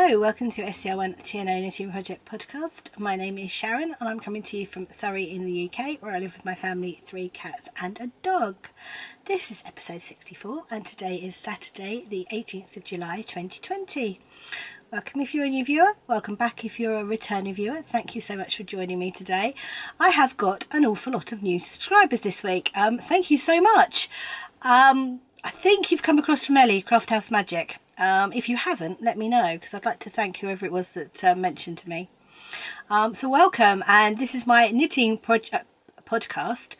Hello, welcome to Scr1tno Knitting Project podcast. My name is Sharon and I'm coming to you from Surrey in the UK, where I live with my family, 3 cats and a dog. This is episode 64 and today is Saturday the 18th of July 2020. Welcome if you're a new viewer, welcome back if you're a returning viewer. Thank you so much for joining me today. I have got an awful lot of new subscribers this week. Thank you so much. I think you've come across from Ellie, Craft House Magic. If you haven't, let me know, because I'd like to thank whoever it was that mentioned to me. So welcome, and this is my knitting podcast,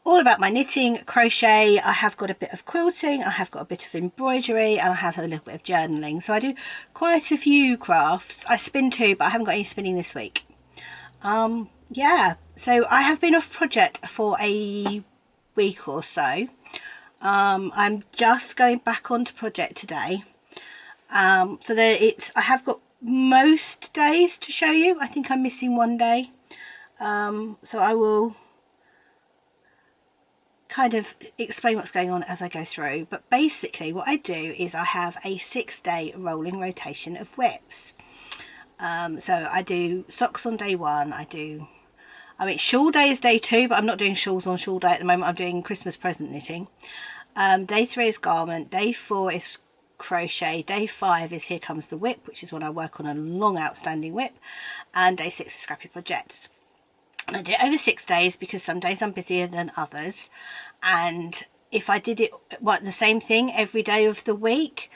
all about my knitting, crochet. I have got a bit of quilting, I have got a bit of embroidery, and I have a little bit of journaling. So I do quite a few crafts. I spin too, but I haven't got any spinning this week. Yeah, so I have been off project for a week or so. I'm just going back onto project today, so that I have got most days to show you. I think I'm missing one day, so I will kind of explain what's going on as I go through. But basically what I do is I have a 6-day rolling rotation of whips. So I do socks on day 1, shawl day is day 2, but I'm not doing shawls on shawl day at the moment. I'm doing Christmas present knitting. Day 3 is garment, day 4 is crochet, day 5 is Here Comes the Whip, which is when I work on a long outstanding whip, and day 6 is Scrappy Projects. And I do it over 6 days because some days I'm busier than others, and if I did it the same thing every day of the week,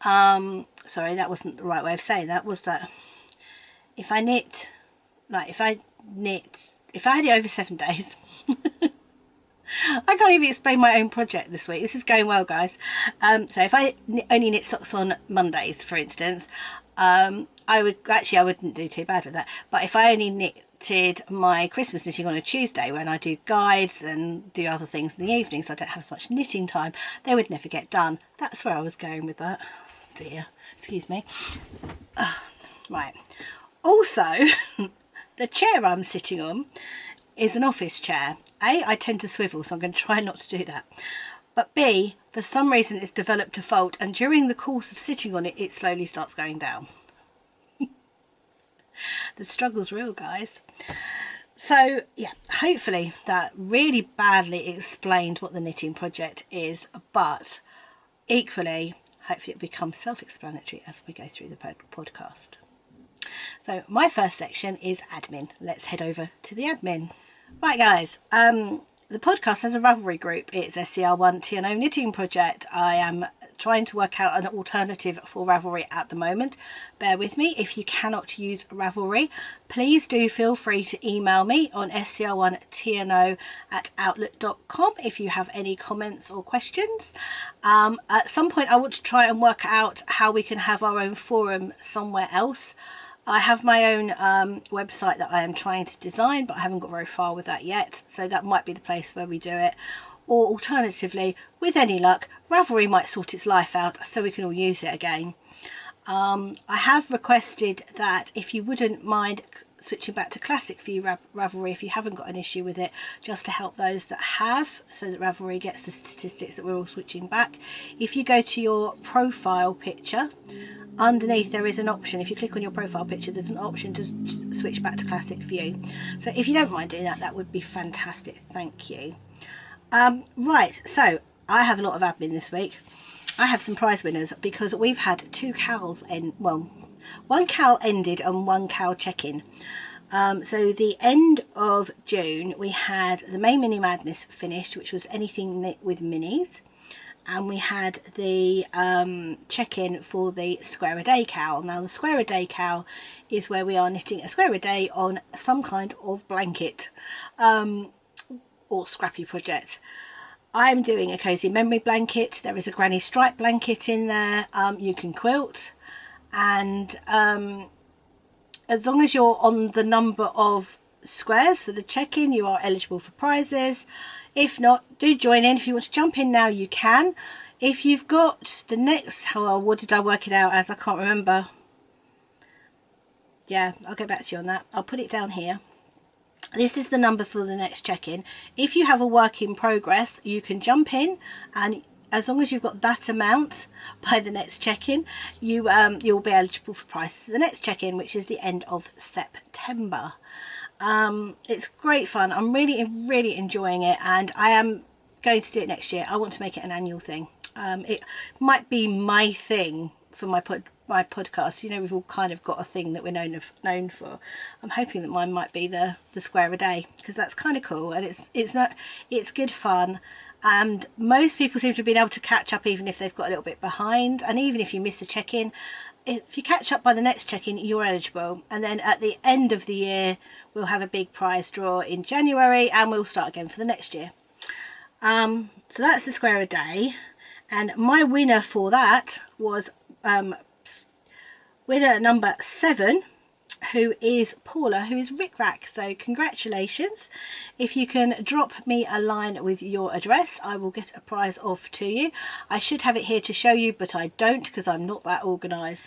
sorry, that wasn't the right way of saying that, was that if I had it over 7 days, I can't even explain my own project this week. This is going well, guys. So if I only knit socks on Mondays, for instance, I wouldn't do too bad with that. But if I only knitted my Christmas knitting on a Tuesday, when I do guides and do other things in the evening, so I don't have as much knitting time, they would never get done. That's where I was going with that. Dear, excuse me. Right. Also, the chair I'm sitting on is an office chair. A, I tend to swivel, so I'm going to try not to do that. But B, for some reason it's developed a fault, and during the course of sitting on it, it slowly starts going down. The struggle's real, guys. So yeah, hopefully that really badly explained what the knitting project is, but equally, hopefully it becomes self-explanatory as we go through the podcast. So my first section is admin. Let's head over to the admin. Right, guys, the podcast has a Ravelry group. It's a Scr1tno knitting project. I am trying to work out an alternative for Ravelry at the moment. Bear with me. If you cannot use Ravelry, please do feel free to email me on scr1tno@outlook.com if you have any comments or questions. At some point I want to try and work out how we can have our own forum somewhere else. I have my own website that I am trying to design, but I haven't got very far with that yet, so that might be the place where we do it. Or alternatively, with any luck, Ravelry might sort its life out so we can all use it again. I have requested that if you wouldn't mind switching back to classic view Ravelry if you haven't got an issue with it, just to help those that have, so that Ravelry gets the statistics that we're all switching back. If you go to your profile picture, underneath there is an option. If you click on your profile picture, there's an option to switch back to classic view. So if you don't mind doing that, that would be fantastic. Thank you. Right, so I have a lot of admin this week. I have some prize winners because we've had 2 cows one cow ended and 1 cow check-in. So the end of June we had the May Mini Madness finished, which was anything knit with minis, and we had the check-in for the square a day cow. Now the square a day cow is where we are knitting a square a day on some kind of blanket or Scrappy Project. I'm doing a cozy memory blanket. There is a granny stripe blanket in there. You can quilt, and as long as you're on the number of squares for the check-in, you are eligible for prizes. If not, do join in. If you want to jump in now, you can. If you've got the next, what did I work it out as? I can't remember. Yeah, I'll get back to you on that. I'll put it down here. This is the number for the next check-in. If you have a work in progress, you can jump in and as long as you've got that amount by the next check-in, you'll be eligible for prices at the next check-in, which is the end of September. It's great fun. I'm really enjoying it, and I am going to do it next year. I want to make it an annual thing. It might be my thing for my podcast. You know, we've all kind of got a thing that we're known for. I'm hoping that mine might be the square a day, because that's kind of cool, and it's good fun. And most people seem to have been able to catch up even if they've got a little bit behind, and even if you miss a check-in, if you catch up by the next check-in, you're eligible. And then at the end of the year, we'll have a big prize draw in January, and we'll start again for the next year. So that's the square a day, and my winner for that was winner number 7, who is Paula, who is Rick Rack. So congratulations. If you can drop me a line with your address, I will get a prize off to you. I should have it here to show you, but I don't, because I'm not that organised.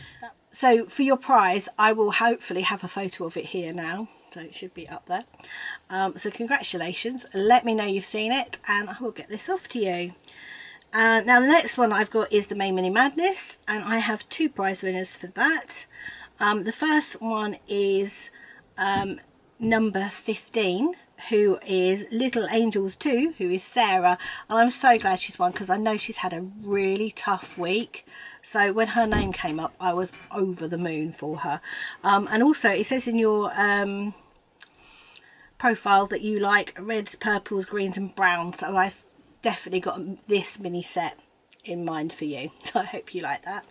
So for your prize, I will hopefully have a photo of it here now, so it should be up there. So congratulations. Let me know you've seen it, and I will get this off to you. Now the next one I've got is the May Mini Madness, and I have 2 prize winners for that. The first one is number 15, who is Little Angels 2, who is Sarah, and I'm so glad she's won, because I know she's had a really tough week. So when her name came up, I was over the moon for her. And also it says in your profile that you like reds, purples, greens and browns, so I've definitely got this mini set in mind for you, so I hope you like that.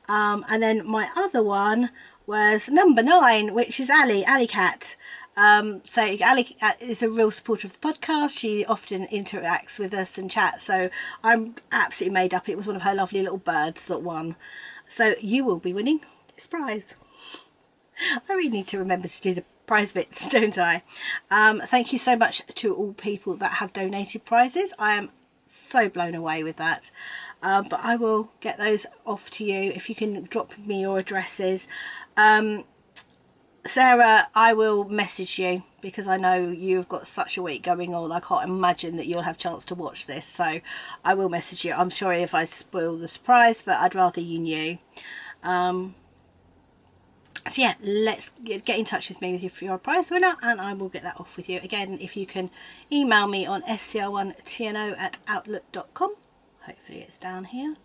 And then my other one was number 9, which is Ali Cat. So Ali is a real supporter of the podcast. She often interacts with us and chats, so I'm absolutely made up. It was one of her lovely little birds that won, so you will be winning this prize. I really need to remember to do the prize bits, don't I? Thank you so much to all people that have donated prizes. I am so blown away with that. But I will get those off to you if you can drop me your addresses. Sarah, I will message you, because I know you've got such a week going on. I can't imagine that you'll have a chance to watch this, so I will message you. I'm sorry if I spoil the surprise, but I'd rather you knew. So yeah, let's get in touch with me if you're a prize winner, and I will get that off with you. Again, if you can email me on scr1tno@outlook.com. Hopefully it's down here.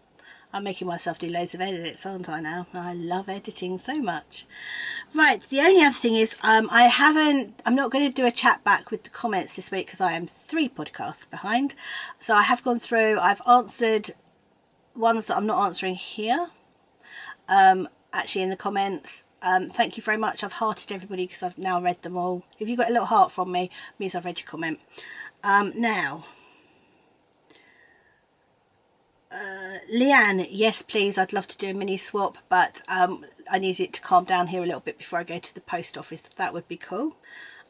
I'm making myself do loads of edits, aren't I now? I love editing so much. Right, the only other thing is I'm not going to do a chat back with the comments this week, because I am 3 podcasts behind. So I have gone through, I've answered ones that I'm not answering here, actually in the comments. Thank you very much. I've hearted everybody because I've now read them all. If you got a little heart from me, it means I've read your comment. Now, Leanne, yes please, I'd love to do a mini swap, but I need it to calm down here a little bit before I go to the post office. That would be cool.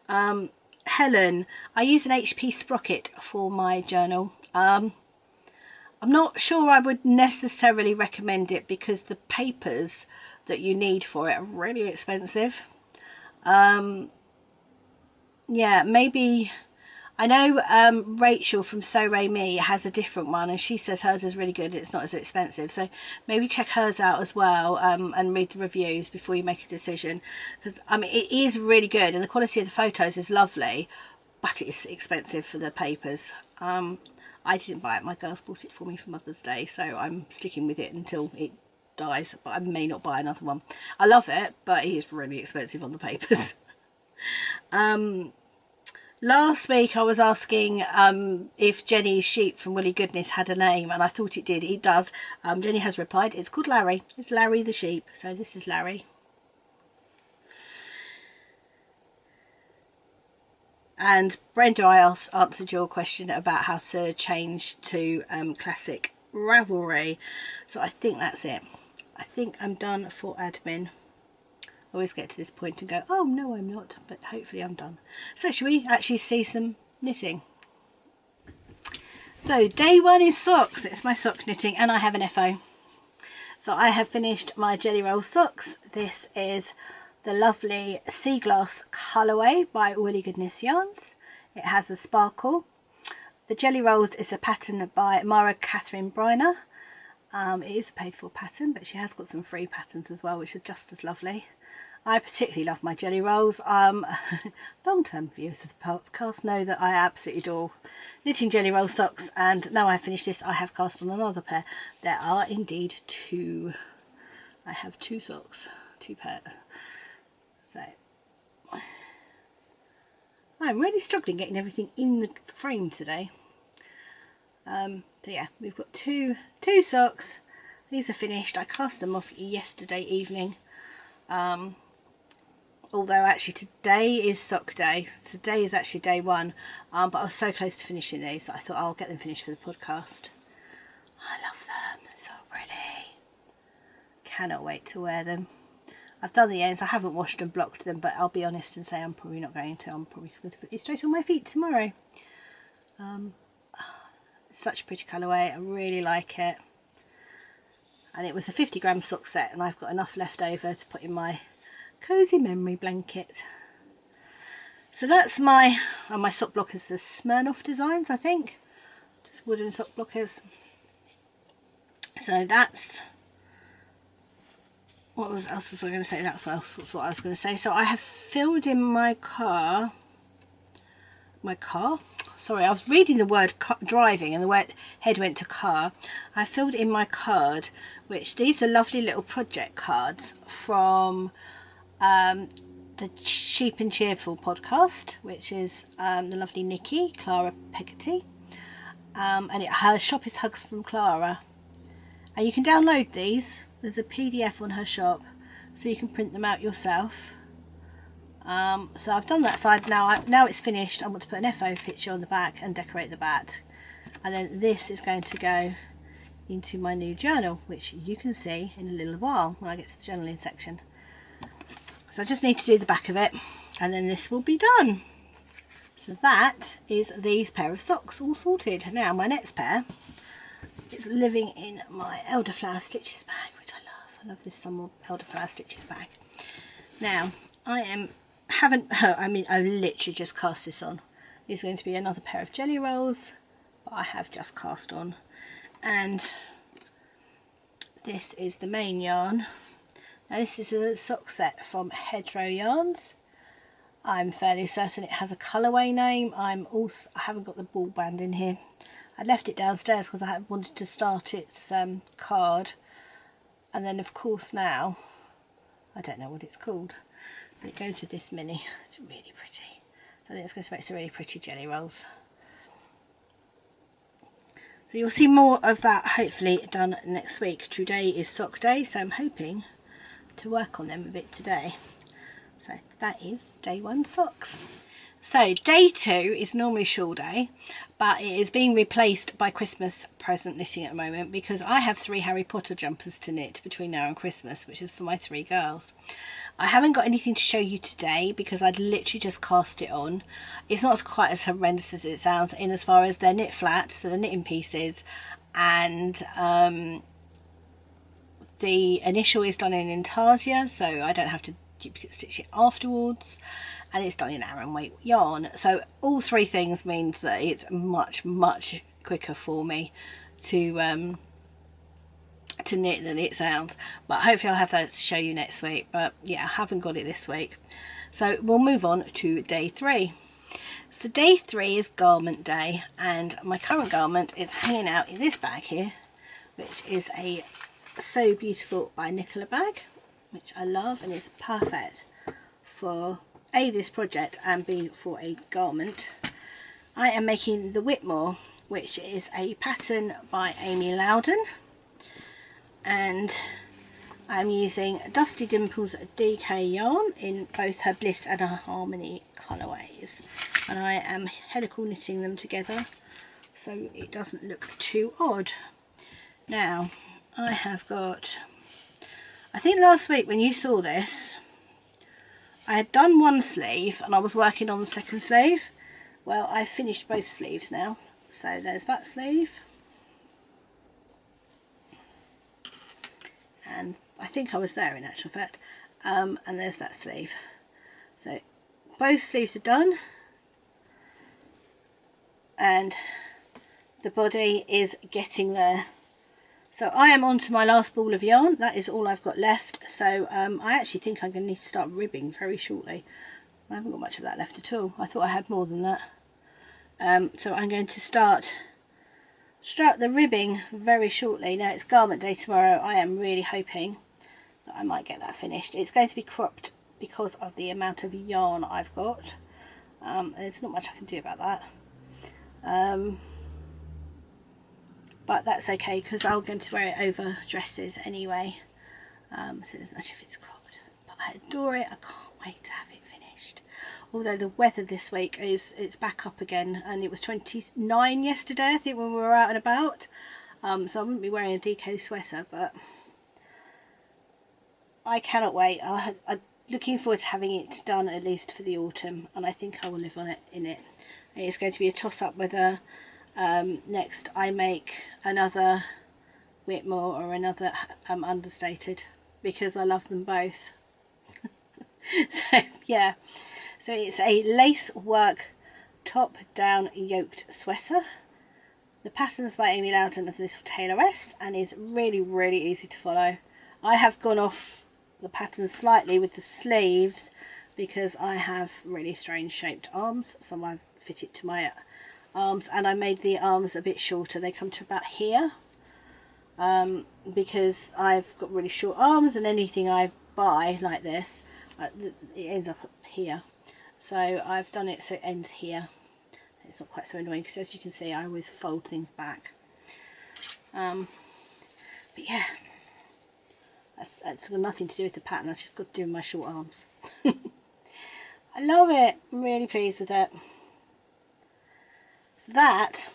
Helen, I use an HP sprocket for my journal. I'm not sure I would necessarily recommend it, because the papers that you need for it are really expensive. Yeah, maybe, I know Rachel from So Ray Me has a different one, and she says hers is really good, it's not as expensive, so maybe check hers out as well, and read the reviews before you make a decision, because I mean it is really good and the quality of the photos is lovely, but it's expensive for the papers. I didn't buy it, my girls bought it for me for Mother's Day, so I'm sticking with it until it dies, but I may not buy another one. I love it, but it is really expensive on the papers. Last week I was asking if Jenny's sheep from Woolly Goodness had a name, and I thought it did. It does. Jenny has replied, it's called Larry. It's Larry the sheep, so this is Larry. And Brenda, I answered your question about how to change to classic Ravelry, so I think that's it. I think I'm done for admin. I always get to this point and go, oh no I'm not, but hopefully I'm done. So shall we actually see some knitting? So day 1 is socks. It's my sock knitting, and I have an FO. So I have finished my jelly roll socks. This is the lovely Sea Glass Colourway by Woolly Goodness Yarns. It has a sparkle. the Jelly Rolls is a pattern by Mara Catherine Bryna. It is a paid for pattern, but she has got some free patterns as well, which are just as lovely. I particularly love my Jelly Rolls. Long-term viewers of the podcast know that I absolutely adore knitting Jelly Roll socks, and now I've finished this, I have cast on another pair. There are indeed two. I have two socks, two pairs. So I'm really struggling getting everything in the frame today. So yeah, we've got two socks. These are finished. I cast them off yesterday evening. Although actually today is sock day. Today is actually day one. But I was so close to finishing these that I thought I'll get them finished for the podcast. I love them. So pretty. Cannot wait to wear them. I've done the ends. I haven't washed and blocked them, but I'll be honest and say I'm probably not going to. I'm probably just going to put these straight on my feet tomorrow. It's such a pretty colourway. I really like it. And it was a 50-gram sock set, and I've got enough left over to put in my cosy memory blanket. So that's my sock blockers are Scr1tno designs, I think. Just wooden sock blockers. So that's what else was I going to say? That's what I was going to say. So I have filled in my car. Sorry, I was reading the word driving and the word head went to car. I filled in my card, which these are lovely little project cards from the Cheap and Cheerful podcast, which is the lovely Nikki, Clara Peggotty. And her shop is Hugs from Clara. And you can download these. There's a PDF on her shop, so you can print them out yourself. So I've done that side now. Now it's finished. I want to put an FO picture on the back and decorate the back. And then this is going to go into my new journal, which you can see in a little while when I get to the journaling section. So I just need to do the back of it, and then this will be done. So that is these pair of socks all sorted. Now my next pair is living in my Elderflower Stitches bag, which I love. I love this summer Elderflower Stitches bag. Now I literally just cast this on. There's going to be another pair of Jelly Rolls, but I have just cast on. And this is the main yarn. Now this is a sock set from Hedgerow Yarns. I'm fairly certain it has a colourway name. I haven't got the ball band in here. I left it downstairs because I wanted to start its card. And then of course now, I don't know what it's called. But it goes with this mini. It's really pretty. I think it's going to make some really pretty Jelly Rolls. So you'll see more of that hopefully done next week. Today is sock day, so I'm hoping to work on them a bit today. So that is day one socks. So day two is normally shawl day, but it is being replaced by Christmas present knitting at the moment because I have 3 Harry Potter jumpers to knit between now and Christmas, which is for my 3 girls. I haven't got anything to show you today because I'd literally just cast it on. It's not quite as horrendous as it sounds in as far as they're knit flat, so they're knit in pieces, and the initial is done in intarsia, so I don't have to duplicate stitch it afterwards, and it's done in Aran weight yarn. So all 3 things means that it's much quicker for me to knit than it sounds. But hopefully I'll have that to show you next week. But yeah, I haven't got it this week. So we'll move on to day 3. So day 3 is garment day, and my current garment is hanging out in this bag here, which is a So Beautiful by Nicola bag, which I love, and it's perfect for A, this project, and B, for a garment. I am making the Whitmore, which is a pattern by Amy Loudon, and I'm using Dusty Dimples DK yarn in both her Bliss and her Harmony colourways, and I am helical knitting them together so it doesn't look too odd. Now I have got, I think last week when you saw this, I had done one sleeve and I was working on the second sleeve. Well, I've finished both sleeves now. So there's that sleeve. And I think I was there in actual fact. And there's that sleeve. So both sleeves are done. And the body is getting there. So I am on to my last ball of yarn. That is all I've got left. So I actually think I'm going to need to start ribbing very shortly. I haven't got much of that left at all. I thought I had more than that. So I'm going to start the ribbing very shortly. Now it's garment day tomorrow. I am really hoping that I might get that finished. It's going to be cropped because of the amount of yarn I've got. There's not much I can do about that. But that's okay because I'm going to wear it over dresses anyway. So it doesn't matter if it's cropped. But I adore it. I can't wait to have it finished. Although the weather this week it's back up again, and it was 29 yesterday I think when we were out and about. So I wouldn't be wearing a DK sweater, but I cannot wait. I'm looking forward to having it done at least for the autumn, and I think I will live on it in it. It's going to be a toss-up whether next I make another Whitmore or another understated, because I love them both. So yeah, so it's a lace work top down yoked sweater. The pattern's by Amy Loudon of Little Tailoress and is really easy to follow. I have gone off the pattern slightly with the sleeves because I have really strange shaped arms, so I've fit it to my arms, and I made the arms a bit shorter. They come to about here because I've got really short arms, and anything I buy like this it ends up here, so I've done it so it ends here. It's not quite so annoying because, as you can see, I always fold things back. But yeah, that's got nothing to do with the pattern. That's just got to do with my short arms. I love it. I'm really pleased with it. So that,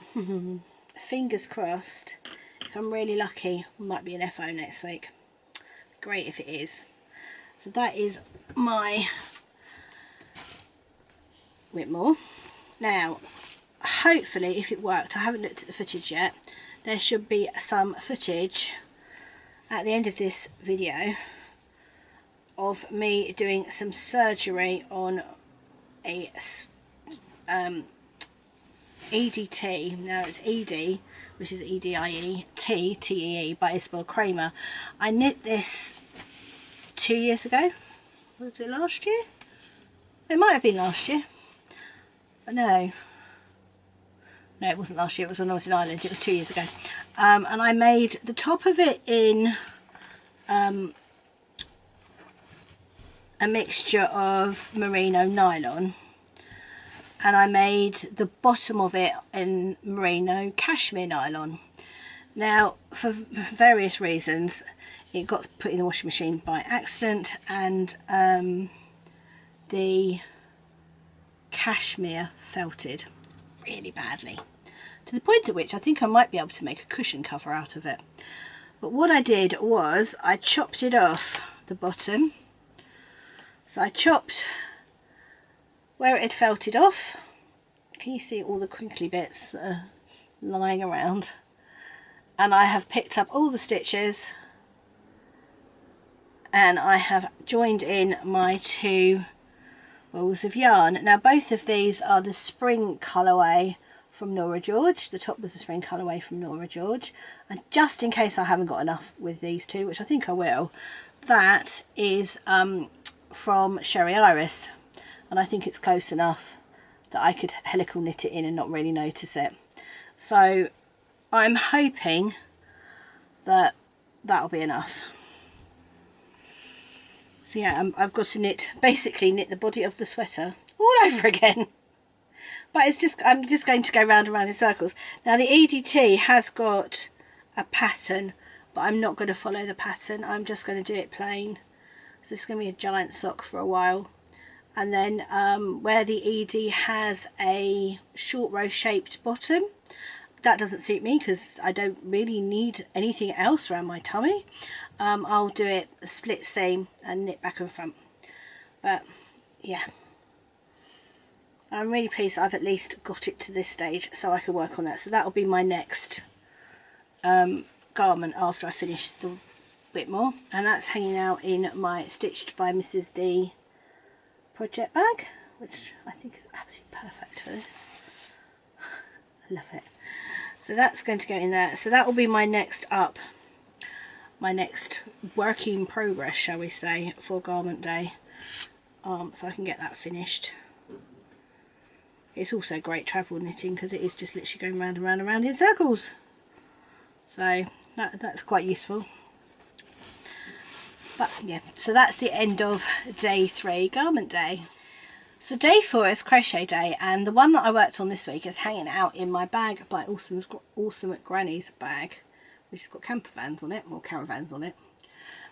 fingers crossed, if I'm really lucky, might be an FO next week. Great if it is. So that is my Whitmore. Now, hopefully, if it worked, I haven't looked at the footage yet, there should be some footage at the end of this video of me doing some surgery on a EDT. Now it's ED, which is EDIE, TEE, but it's spelled Kramer. I knit this 2 years ago. Was it last year? It might have been last year. But no, it wasn't last year. It was when I was in Ireland. It was 2 years ago. And I made the top of it in a mixture of merino nylon, and I made the bottom of it in merino cashmere nylon. Now, for various reasons, it got put in the washing machine by accident, and the cashmere felted really badly, to the point at which I think I might be able to make a cushion cover out of it. But what I did was I chopped it off the bottom. So I chopped where it had felted off. Can you see all the crinkly bits that are lying around? And I have picked up all the stitches, and I have joined in my 2 rolls of yarn. Now both of these are the spring colourway from Nora George. The top was the spring colourway from Nora George, and just in case I haven't got enough with these 2, which I think I will, that is from Sherry Iris, and I think it's close enough that I could helical knit it in and not really notice it. So I'm hoping that that'll be enough. So yeah, I've got to basically knit the body of the sweater all over again. But I'm just going to go round and round in circles. Now the EDT has got a pattern, but I'm not going to follow the pattern. I'm just going to do it plain. So this is going to be a giant sock for a while. And then where the ED has a short row shaped bottom, that doesn't suit me because I don't really need anything else around my tummy. I'll do it a split seam and knit back and front. But yeah, I'm really pleased I've at least got it to this stage so I can work on that. So that'll be my next garment after I finish the Whitmore, and that's hanging out in my Stitched by Mrs. D project bag, which I think is absolutely perfect for this. I love it. So that's going to go in there. So that will be my next up, my next work in progress, shall we say, for garment day. So I can get that finished. It's also great travel knitting because it is just literally going round and round and round in circles. So that's quite useful. But yeah, so that's the end of day 3, garment day. So day 4 is crochet day, and the one that I worked on this week is hanging out in my bag, my Awesome at Granny's bag, which has got camper vans on it, or caravans on it.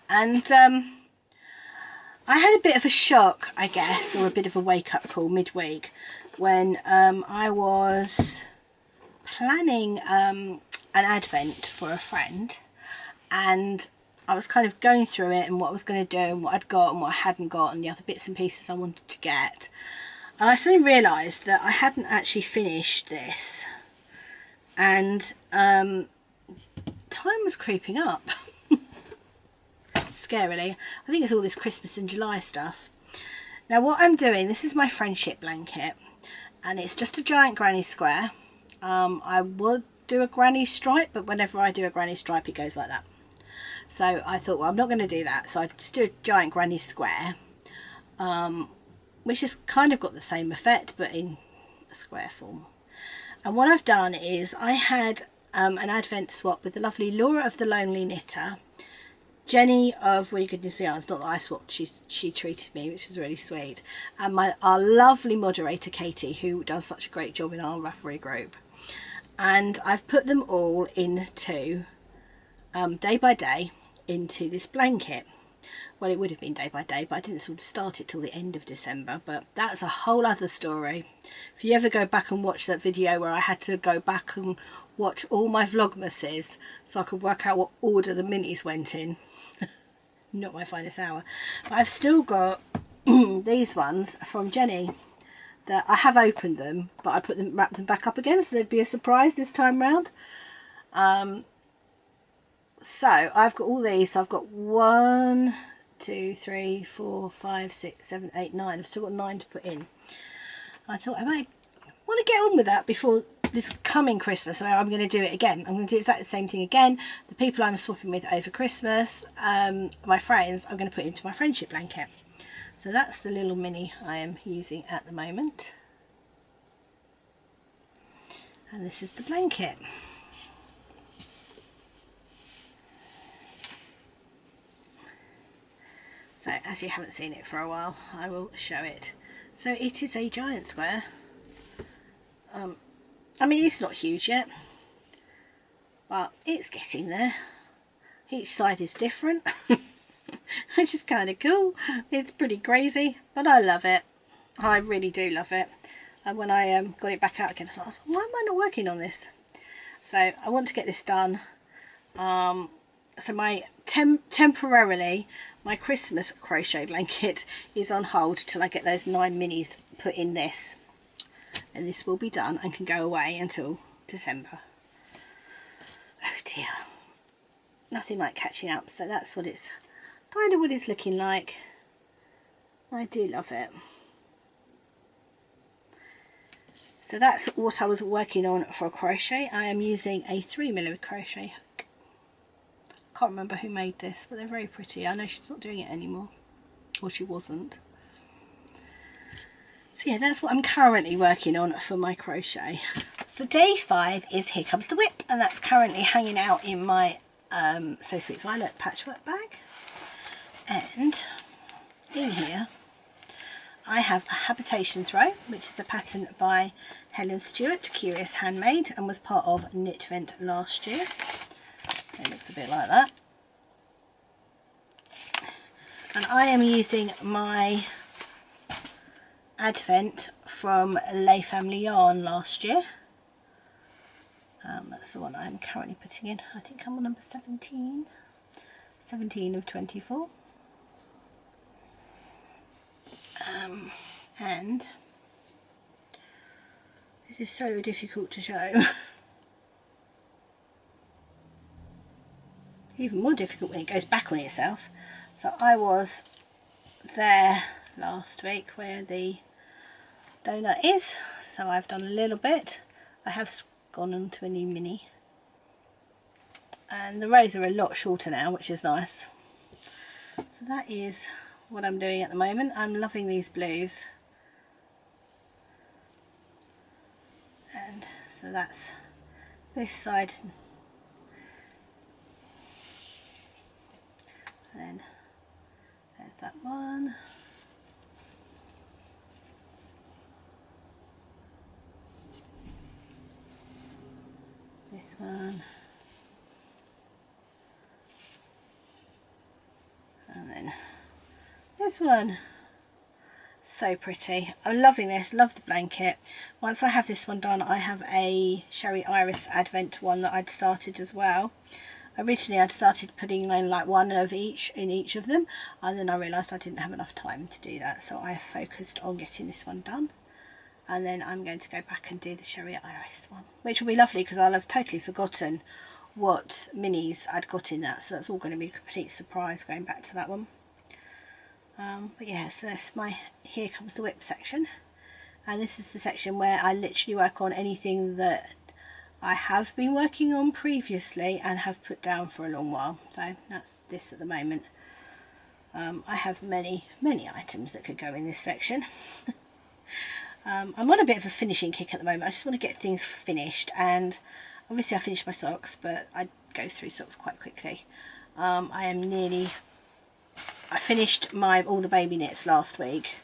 And I had a bit of a shock, I guess, or a bit of a wake-up call midweek when I was planning an advent for a friend, and I was kind of going through it and what I was going to do and what I'd got and what I hadn't got and the other bits and pieces I wanted to get. And I suddenly realised that I hadn't actually finished this. And time was creeping up. Scarily. I think it's all this Christmas and July stuff. Now what I'm doing, this is my friendship blanket. And it's just a giant granny square. I would do a granny stripe, but whenever I do a granny stripe it goes like that. So I thought, well, I'm not going to do that. So I just do a giant granny square, which has kind of got the same effect, but in a square form. And what I've done is I had an advent swap with the lovely Laura of the Lonely Knitter, Jenny of Really Goodness Yarns, not that I swapped, she treated me, which was really sweet, and our lovely moderator Katie, who does such a great job in our Ravelry group. And I've put them all into day by day into this blanket. Well, it would have been day by day, but I didn't sort of start it till the end of December, but that's a whole other story. If you ever go back and watch that video where I had to go back and watch all my vlogmases so I could work out what order the minis went in, not my finest hour. But I've still got these ones from Jenny that I have opened them, but I wrapped them back up again so there'd be a surprise this time round. So I've got all these. So I've got 1, 2, 3, 4, 5, 6, 7, 8, 9. I've still got 9 to put in. I thought I might want to get on with that before this coming Christmas. So I'm going to do it again. I'm going to do exactly the same thing again. The people I'm swapping with over Christmas, my friends, I'm going to put into my friendship blanket. So that's the little mini I am using at the moment. And this is the blanket. So as you haven't seen it for a while, I will show it. So it is a giant square. I mean, it's not huge yet, but it's getting there. Each side is different, which is kind of cool. It's pretty crazy, but I love it. I really do love it. And when I got it back out again, I was like, why am I not working on this? So I want to get this done. So my temporarily, my Christmas crochet blanket is on hold till I get those 9 minis put in this. And this will be done and can go away until December. Oh dear. Nothing like catching up. So that's what it's kind of what it's looking like. I do love it. So that's what I was working on for crochet. I am using a 3mm crochet hook. Can't remember who made this, but they're very pretty. I know she's not doing it anymore, or she wasn't. So yeah, that's what I'm currently working on for my crochet. So day 5 is Here Comes the Whip, and that's currently hanging out in my So Sweet Violet patchwork bag. And in here I have a habitation throw, which is a pattern by Helen Stewart, Curious Handmade, and was part of Knit Vent last year. It looks a bit like that. And I am using my Advent from Les Family Yarn last year. That's the one I'm currently putting in. I think I'm on number 17. 17 of 24. And this is so difficult to show. Even more difficult when it goes back on itself. So I was there last week where the donut is, so I've done a little bit. I have gone on to a new mini. And the rows are a lot shorter now, which is nice. So that is what I'm doing at the moment. I'm loving these blues. And so that's this side. And then there's that one. This one. And then this one. So pretty. I'm loving this, love the blanket. Once I have this one done, I have a Sherry Iris Advent one that I'd started as well. Originally I'd started putting in like one of each in each of them, and then I realised I didn't have enough time to do that, so I focused on getting this one done. And then I'm going to go back and do the Sherry Iris one, which will be lovely because I'll have totally forgotten what minis I'd got in that, so that's all going to be a complete surprise going back to that one. But yeah, so that's my Here Comes the Whip section, and this is the section where I literally work on anything that I have been working on previously and have put down for a long while. So that's this at the moment. I have many items that could go in this section. I'm on a bit of a finishing kick at the moment. I just want to get things finished, and obviously I finished my socks, but I go through socks quite quickly. I finished all the baby knits last week,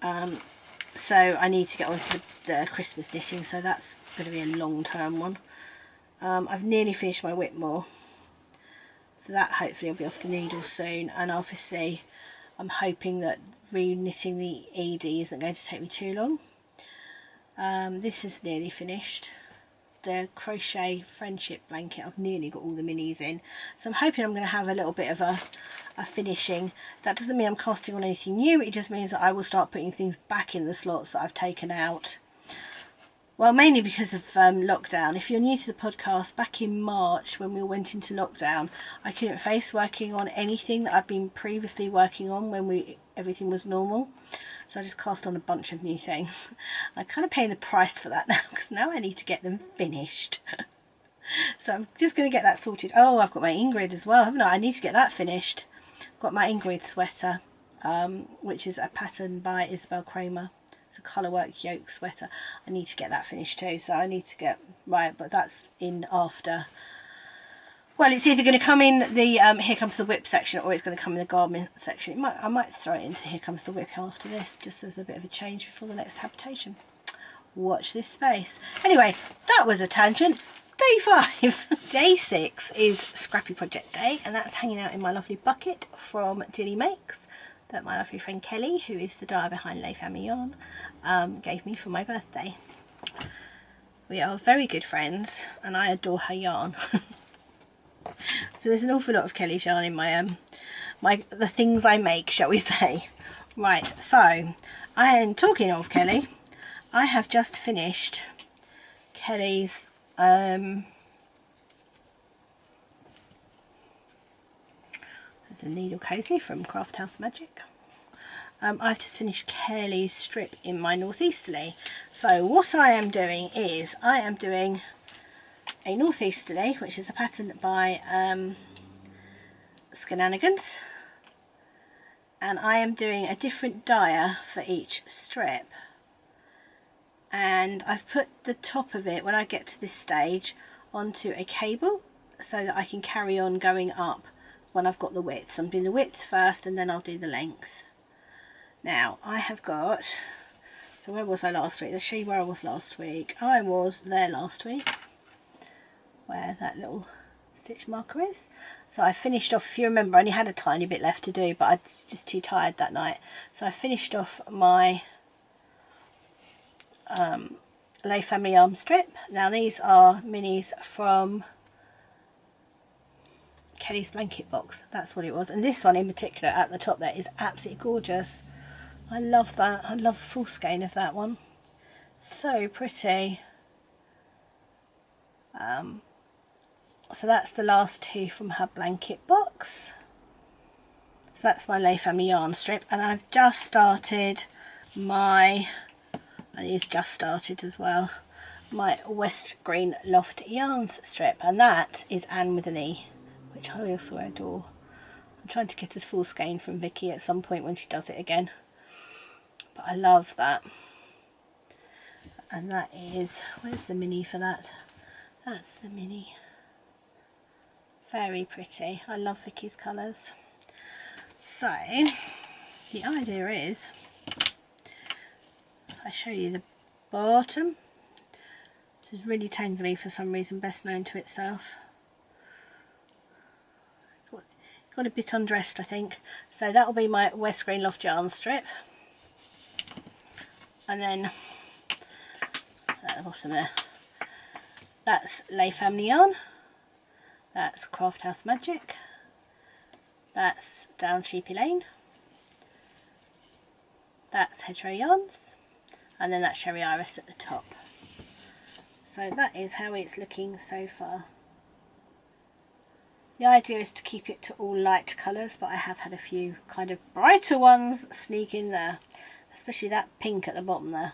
so I need to get on to the Christmas knitting, so that's going to be a long-term one. I've nearly finished my Whitmore, so that hopefully will be off the needle soon, and obviously I'm hoping that re-knitting the ED isn't going to take me too long. This is nearly finished. The Crochet Friendship blanket, I've nearly got all the minis in, so I'm hoping I'm going to have a little bit of a finishing. That doesn't mean I'm casting on anything new, it just means that I will start putting things back in the slots that I've taken out. Well, mainly because of lockdown. If you're new to the podcast, back in March when we went into lockdown, I couldn't face working on anything that I'd been previously working on when everything was normal. So I just cast on a bunch of new things. I'm kind of paying the price for that now, because now I need to get them finished. So I'm just going to get that sorted. Oh, I've got my Ingrid as well, haven't I? I need to get that finished. I've got my Ingrid sweater, which is a pattern by Isabel Kramer. It's a colourwork yoke sweater. I need to get that finished too, so I need to get, right, but that's in after. Well, it's either going to come in the Here Comes the Whip section, or it's going to come in the garment section. I might throw it into Here Comes the Whip after this, just as a bit of a change before the next habitation. Watch this space. Anyway, that was a tangent. Day 5. Day 6 is Scrappy Project Day, and that's hanging out in my lovely bucket from Ginny Makes that my lovely friend Kelly, who is the dyer behind Les Familles Yarn, gave me for my birthday. We are very good friends, and I adore her yarn. So there's an awful lot of Kelly's yarn in my the things I make, shall we say. Right, so I am talking of Kelly. I have just finished Kelly's there's a needle cozy from Craft House Magic. I've just finished Kelly's strip in my northeasterly. So what I am doing is I am doing a northeasterly, which is a pattern by Scr1tno, and I am doing a different dyer for each strip, and I've put the top of it, when I get to this stage, onto a cable so that I can carry on going up when I've got the width. So I'm doing the width first and then I'll do the length. Now I have got, so where was I last week? Let's show you where I was last week. I was there last week, where that little stitch marker is. So I finished off, if you remember, I only had a tiny bit left to do, but I was just too tired that night. So I finished off my Les Familles arm strip. Now these are minis from Kelly's blanket box, that's what it was. And this one in particular at the top there is absolutely gorgeous. I love that. I love full skein of that one. So pretty. So that's the last two from her blanket box. So that's my Les Familles yarn strip, and I've just started my, and it's just started as well, my West Green Loft Yarns strip, and that is Anne with an E, which I also adore. I'm trying to get a full skein from Vicky at some point when she does it again, but I love that. And that is, where's the mini for that? That's the mini. Very pretty. I love Vicky's colours. So the idea is, if I show you the bottom, this is really tangly for some reason, best known to itself. Got a bit undressed, I think. So that will be my West Green Loft Yarn strip. And then at the bottom there, that's Lay Family Yarn. That's Craft House Magic. That's Down Sheepy Lane. That's Hedgerow Yarns. And then that's Sherry Iris at the top. So that is how it's looking so far. The idea is to keep it to all light colours, but I have had a few kind of brighter ones sneak in there, especially that pink at the bottom there.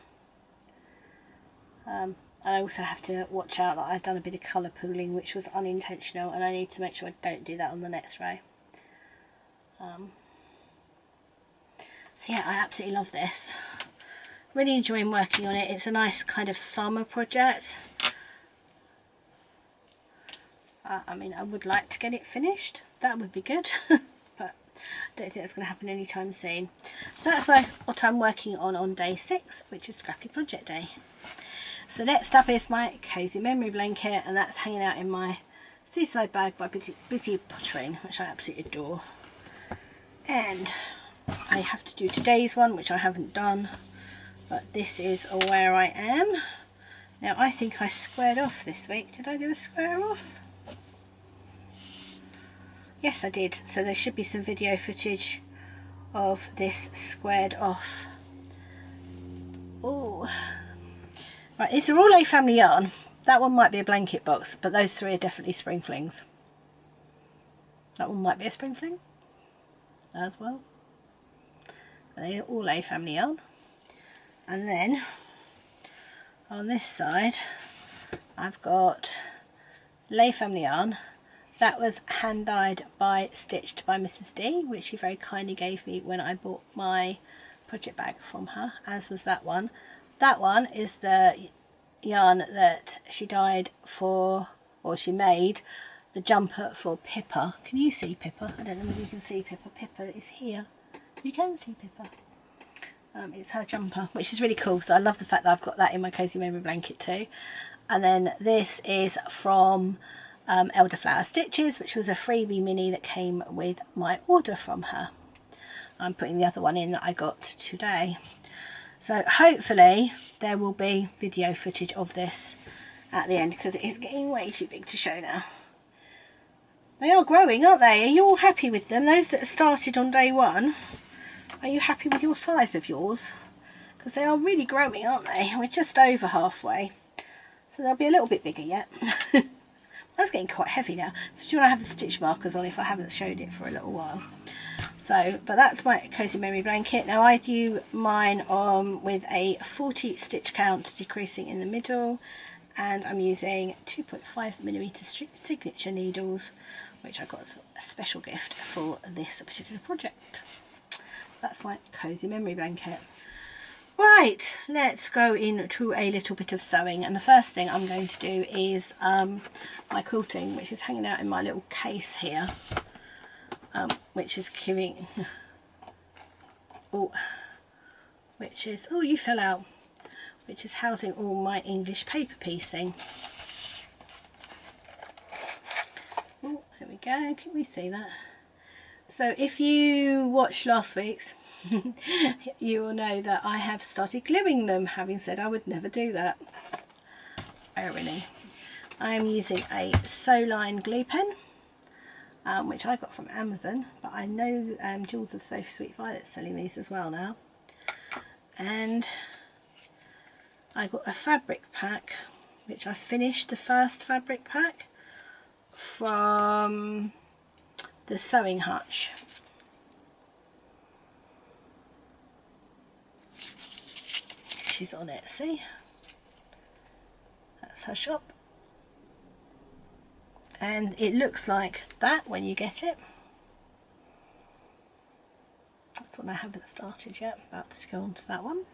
And I also have to watch out that I've done a bit of colour pooling, which was unintentional, and I need to make sure I don't do that on the next row. So yeah, I absolutely love this. Really enjoying working on it. It's a nice kind of summer project. I mean, I would like to get it finished. That would be good. But I don't think that's going to happen anytime soon. So that's what I'm working on day 6, which is Scrappy Project Day. So next up is my Cozy Memory Blanket, and that's hanging out in my Seaside bag by Busy Pottering, which I absolutely adore. And I have to do today's one, which I haven't done, but this is where I am. Now I think I squared off this week. Did I do a square off? Yes, I did. So there should be some video footage of this squared off. Oh, right, these are all A Family Yarn. That one might be a blanket box, but those 3 are definitely spring flings. That one might be a spring fling as well. They're all A Family Yarn. And then on this side I've got Lay Family Yarn. That was hand dyed by Stitched by Mrs. D, which she very kindly gave me when I bought my project bag from her, as was that one. That one is the yarn that she dyed for, or she made the jumper for Pippa. Can you see Pippa? I don't know whether you can see Pippa. Pippa is here. You can see Pippa. It's her jumper, which is really cool. So I love the fact that I've got that in my Cozy Memory Blanket too. And then this is from Elderflower Stitches, which was a freebie mini that came with my order from her. I'm putting the other one in that I got today. So hopefully there will be video footage of this at the end, because it is getting way too big to show now. They are growing, aren't they? Are you all happy with them? Those that started on day 1, are you happy with your size of yours? Because they are really growing, aren't they? We're just over halfway, so they'll be a little bit bigger yet. That's getting quite heavy now. So do you want to have the stitch markers on if I haven't showed it for a little while? So, but that's my Cozy Memory Blanket. Now I do mine with a 40 stitch count, decreasing in the middle, and I'm using 2.5mm signature needles, which I got as a special gift for this particular project. That's my Cozy Memory Blanket. Right, let's go into a little bit of sewing, and the first thing I'm going to do is my quilting, which is hanging out in my little case here, which is queuing. Oh, you fell out. Which is housing all my English paper piecing. Oh, there we go. Can we see that? So if you watched last week's, you will know that I have started gluing them, having said I would never do that. Irony. I am using a Sewline glue pen, which I got from Amazon, but I know Jules of So Sweet Violet's selling these as well now. And I got a fabric pack, which I finished the first fabric pack from the Sewing Hutch. She's on it, see? that's her shop, and it looks like that when you get it. That's one I haven't started yet, about to go on to that one.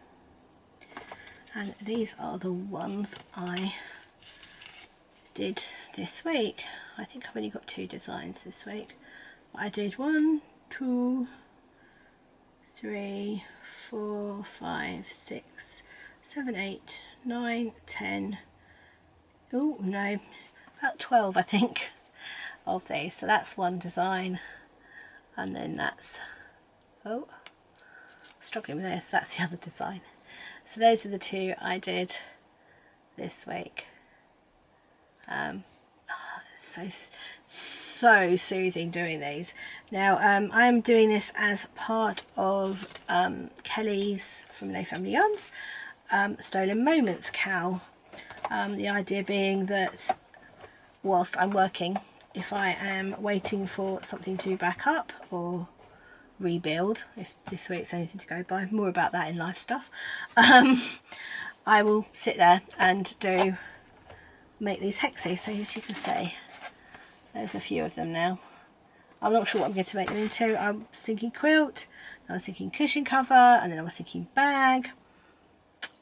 And these are the ones I did this week. I think I've only got 2 designs this week. I did 1, 2, 3, 4, 5, 6, 7, 8, 9, 10. Oh no, about 12 I think of these. So that's one design, and then that's, oh, struggling with this, that's the other design. So those are the 2 I did this week. So soothing doing these. Now I'm doing this as part of Kelly's from No Family Yarns Stolen Moments Cal. The idea being that whilst I'm working, if I am waiting for something to back up or rebuild, if this week's anything to go by, more about that in life stuff, I will sit there and make these hexes. So as you can see, there's a few of them now. I'm not sure what I'm going to make them into. I was thinking quilt, I was thinking cushion cover, and then I was thinking bag.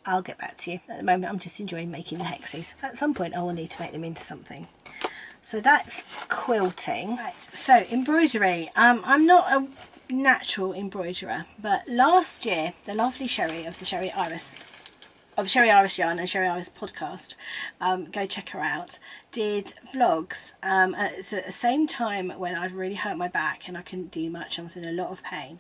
I'll get back to you. At the moment I'm just enjoying making the hexes. At some point I will need to make them into something. So that's quilting. Right, so embroidery. I'm not a natural embroiderer, but last year the lovely Sherry of the Sherry Iris Yarn and Sherry Iris podcast, go check her out, did vlogs, and it's at the same time when I'd really hurt my back and I couldn't do much. I was in a lot of pain,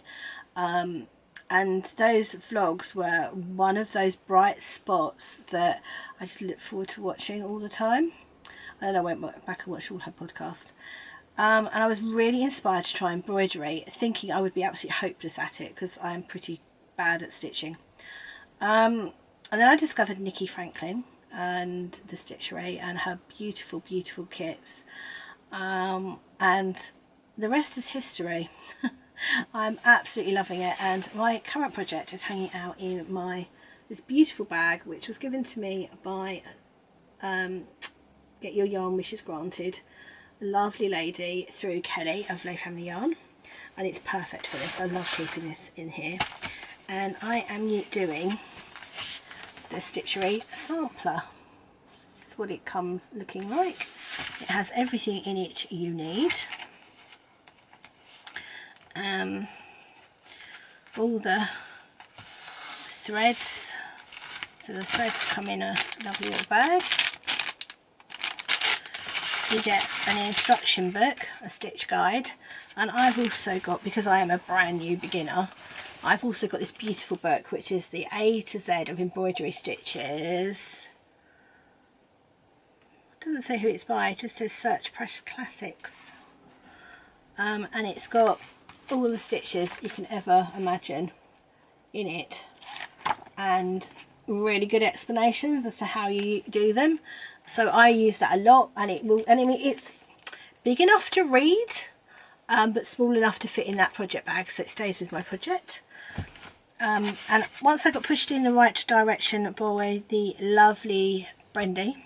and those vlogs were one of those bright spots that I just look forward to watching all the time. And then I went back and watched all her podcasts, and I was really inspired to try embroidery, thinking I would be absolutely hopeless at it because I'm pretty bad at stitching. And then I discovered Nikki Franklin and the Stitchery and her beautiful, beautiful kits. And the rest is history. I'm absolutely loving it. And my current project is hanging out in this beautiful bag, which was given to me by Get Your Yarn Wishes Granted, a lovely lady through Kelly of No Family Yarn. And it's perfect for this. I love keeping this in here. And I am doing the Stitchery sampler. This is what it comes looking like. It has everything in it you need. All the threads. So the threads come in a lovely little bag. You get an instruction book, a stitch guide, and I've also got, because I am a brand new beginner, I've also got this beautiful book which is the A to Z of embroidery stitches. It doesn't say who it's by, it just says Search Press Classics. And it's got all the stitches you can ever imagine in it, and really good explanations as to how you do them. So I use that a lot, and I mean it's big enough to read, but small enough to fit in that project bag, so it stays with my project. And once I got pushed in the right direction by the lovely Brendy,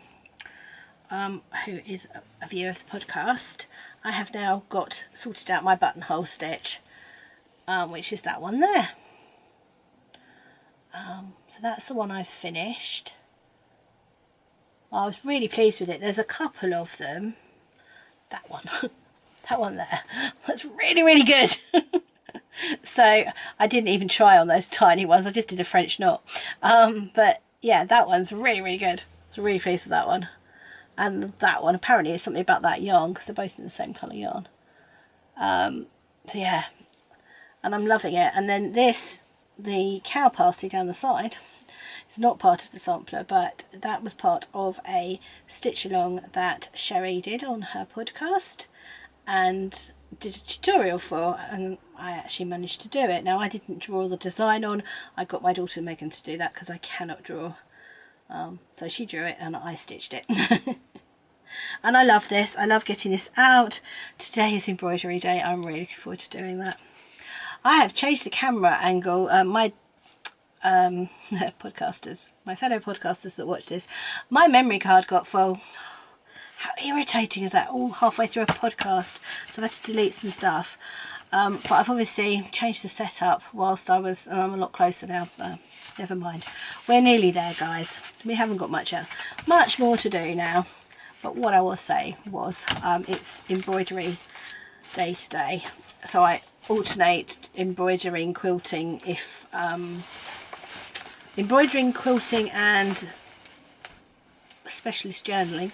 who is a viewer of the podcast, I have now got sorted out my buttonhole stitch, which is that one there. So that's the one I've finished. I was really pleased with it. There's a couple of them. That one, that one there, that's really, really good. So I didn't even try on those tiny ones, I just did a French knot. But yeah, that one's really, really good. I was really pleased with that one. And that one, apparently it's something about that yarn, because they're both in the same colour yarn. So yeah, and I'm loving it. And then this, the cow pasty down the side, is not part of the sampler, but that was part of a stitch along that Sherry did on her podcast and did a tutorial for, and I actually managed to do it. Now I didn't draw the design on, I got my daughter Megan to do that because I cannot draw. So she drew it and I stitched it. And I love this, I love getting this out. Today is embroidery day, I'm really looking forward to doing that. I have changed the camera angle. podcasters, my fellow podcasters that watch this, my memory card got full. How irritating is that, all halfway through a podcast? So I've had to delete some stuff. But I've obviously changed the setup whilst I was, and I'm a lot closer now. Never mind. We're nearly there, guys. We haven't got much more to do now. But what I will say was, it's embroidery day to day. So I alternate embroidering, quilting, if embroidering, quilting and specialist journaling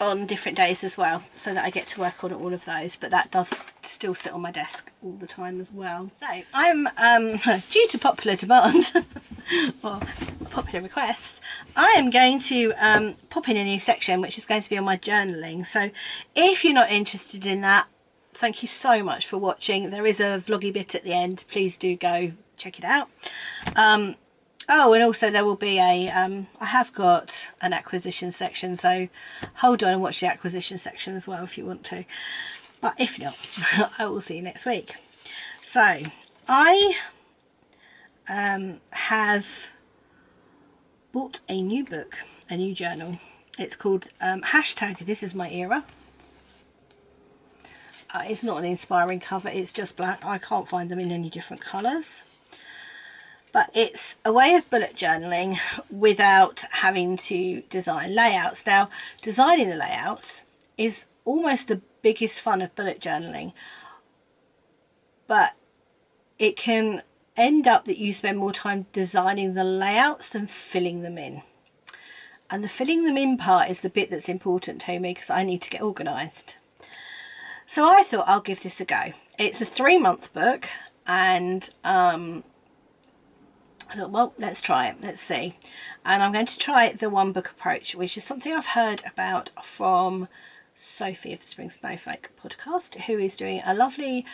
on different days as well, so that I get to work on all of those, but that does still sit on my desk all the time as well. So I'm due to popular demand or popular requests, I am going to pop in a new section which is going to be on my journaling. So if you're not interested in that, thank you so much for watching. There is a vloggy bit at the end, please do go check it out. Oh, and also there will be a I have got an acquisition section, so hold on and watch the acquisition section as well if you want to, but if not, I will see you next week. So I have bought a new book, a new journal. It's called hashtag This Is My Era. It's not an inspiring cover, it's just black. I can't find them in any different colours. But it's a way of bullet journaling without having to design layouts. Now, designing the layouts is almost the biggest fun of bullet journaling, but it can end up that you spend more time designing the layouts than filling them in. And the filling them in part is the bit that's important to me, because I need to get organised. So I thought I'll give this a go. It's a 3-month book, and I thought, well, let's try it, let's see. And I'm going to try the one book approach, which is something I've heard about from Sophie of the Spring Snowflake podcast, who is doing a lovely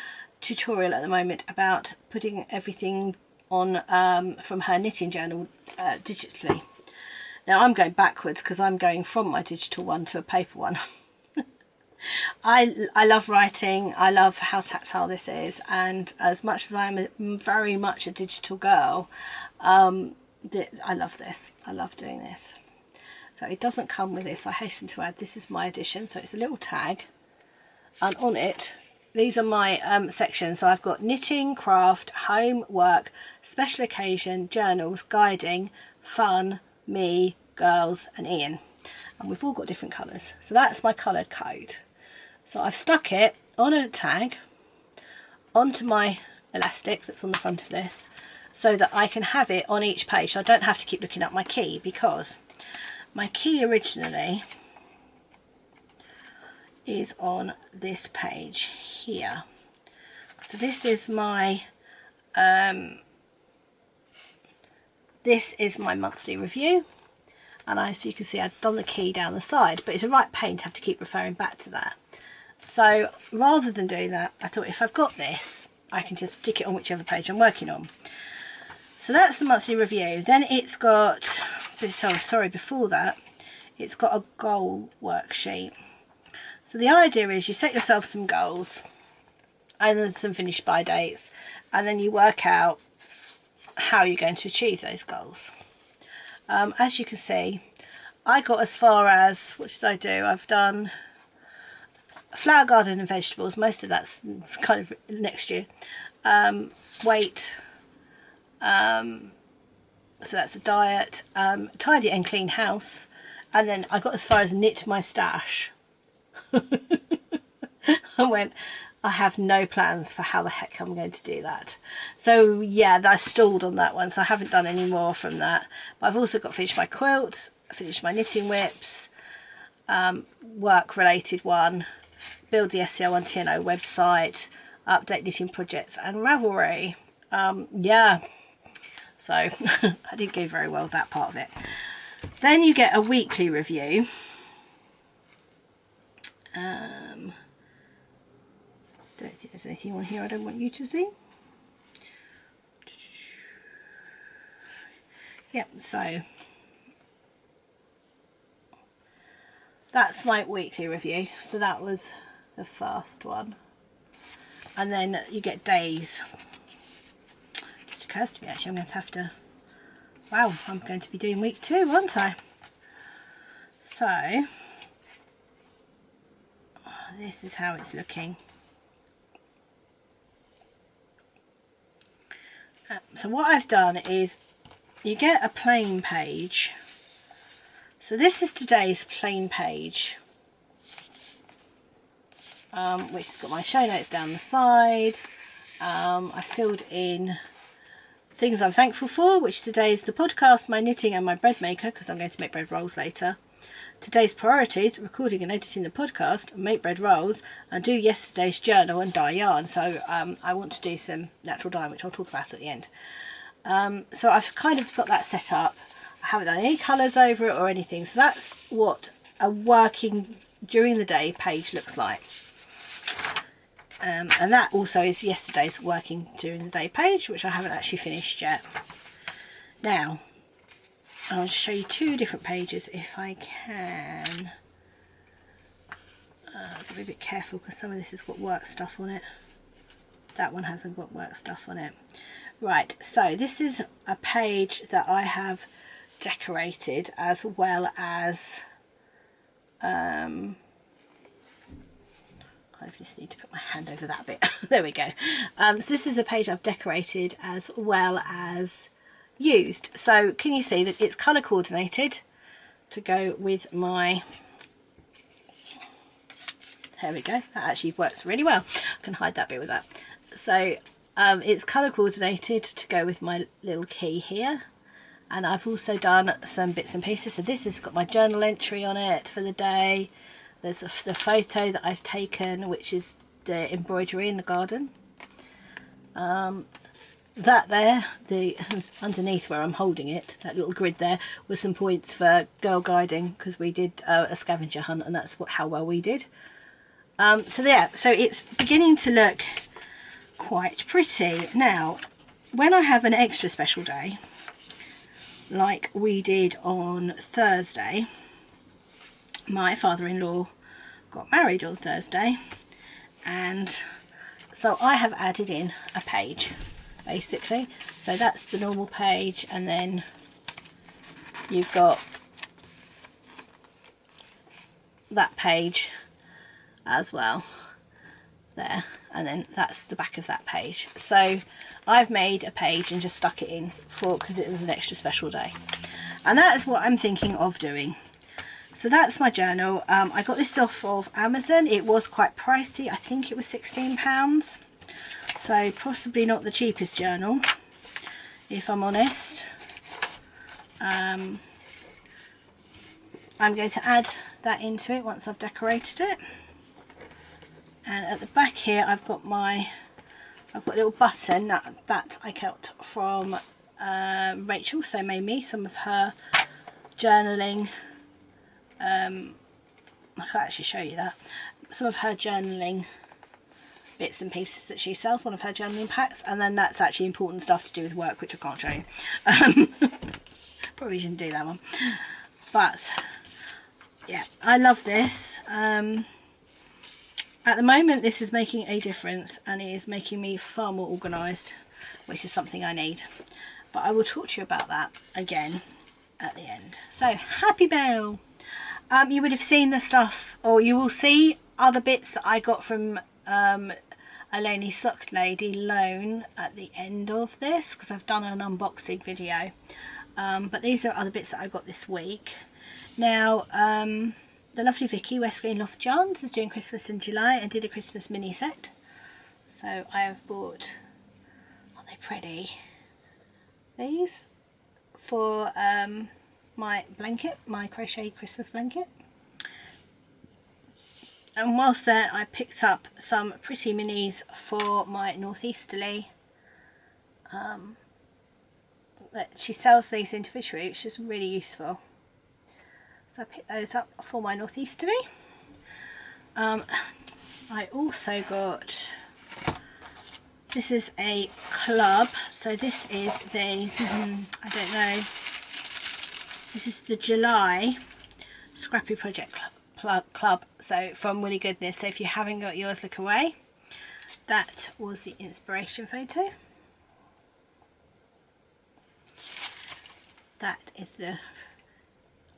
tutorial at the moment about putting everything on from her knitting journal digitally. Now I'm going backwards because I'm going from my digital one to a paper one. I love writing, I love how tactile this is, and as much as I'm very much a digital girl, I love this. I love doing this. So it doesn't come with this, I hasten to add, this is my edition, so it's a little tag, and on it these are my sections. So I've got knitting, craft, home, work, special occasion, journals, guiding, fun, me, girls and Ian, and we've all got different colours, so that's my coloured code. So I've stuck it on a tag onto my elastic that's on the front of this, so that I can have it on each page. So I don't have to keep looking up my key, because my key originally is on this page here. So this is my monthly review, and as you can see I've done the key down the side, but it's a right pain to have to keep referring back to that. So rather than doing that, I thought if I've got this, I can just stick it on whichever page I'm working on. So that's the monthly review. Then it's got, sorry, before that, it's got a goal worksheet. So the idea is you set yourself some goals and then some finish by dates, and then you work out how you're going to achieve those goals. As you can see, I got as far as, what did I do? I've done flower garden and vegetables, most of that's kind of next year. Weight, so that's a diet, tidy and clean house, and then I got as far as knit my stash. I went, I have no plans for how the heck I'm going to do that. So yeah, I stalled on that one, so I haven't done any more from that. But I've also got finished my quilts, finished my knitting whips, work related one, build the Scr1tno website, update knitting projects and Ravelry. Yeah, so I didn't go very well with that part of it. Then you get a weekly review. Don't think there's anything on here I don't want you to see. Yep, so that's my weekly review. So that was the first one. And then you get days. Just occurs to me actually I'm going to have to, wow, I'm going to be doing week 2, aren't I? So this is how it's looking. So what I've done is you get a plain page. So this is today's plain page, which has got my show notes down the side. I filled in things I'm thankful for, which today is the podcast, my knitting and my bread maker, because I'm going to make bread rolls later. Today's priorities, recording and editing the podcast, make bread rolls, and do yesterday's journal and dye yarn. So I want to do some natural dye, which I'll talk about at the end. So I've kind of got that set up. I haven't done any colours over it or anything. So that's what a working during the day page looks like. And that also is yesterday's working during the day page, which I haven't actually finished yet. Now, I'll show you 2 different pages if I can. I've got to be a bit careful because some of this has got work stuff on it. That one hasn't got work stuff on it. Right, so this is a page that I have decorated, as well as I just need to put my hand over that bit. There we go. So this is a page I've decorated as well as used. So can you see that it's colour coordinated to go with my, there we go, that actually works really well. I can hide that bit with that. So it's colour coordinated to go with my little key here, and I've also done some bits and pieces. So this has got my journal entry on it for the day. There's the photo that I've taken, which is the embroidery in the garden. That there, the underneath where I'm holding it, that little grid there, was some points for girl guiding, because we did a scavenger hunt, and that's how well we did. So yeah, so it's beginning to look quite pretty. Now, when I have an extra special day, like we did on Thursday, my father-in-law got married on Thursday, and so I have added in a page, basically. So that's the normal page, and then you've got that page as well there, and then that's the back of that page. So I've made a page and just stuck it in for, because it was an extra special day, and that's what I'm thinking of doing. So that's my journal. I got this off of Amazon. It was quite pricey. I think it was £16, so possibly not the cheapest journal, if I'm honest. I'm going to add that into it once I've decorated it. And at the back here I've got a little button that I got from Rachel, so made me some of her journaling. I can't actually show you that. Some of her journaling bits and pieces that she sells, one of her journaling packs, and then that's actually important stuff to do with work, which I can't show you. Probably shouldn't do that one. But yeah, I love this. At the moment this is making a difference, and it is making me far more organised, which is something I need. But I will talk to you about that again at the end. So happy mail. You would have seen the stuff, or you will see other bits that I got from Eleni Sock Lady Loan at the end of this, because I've done an unboxing video. But these are other bits that I got this week. Now, the lovely Vicky, West Green Loft Johns, is doing Christmas in July and did a Christmas mini set. So I have bought, aren't they pretty, these for my blanket, my crochet Christmas blanket. And whilst there, I picked up some pretty minis for my northeasterly. She sells these individually, which is really useful. So I picked those up for my northeasterly. I also got, this is a club, so this is the, I don't know, this is the July Scrappy Project club, so from Woolly Goodness. So if you haven't got yours, look away. That was the inspiration photo. that is the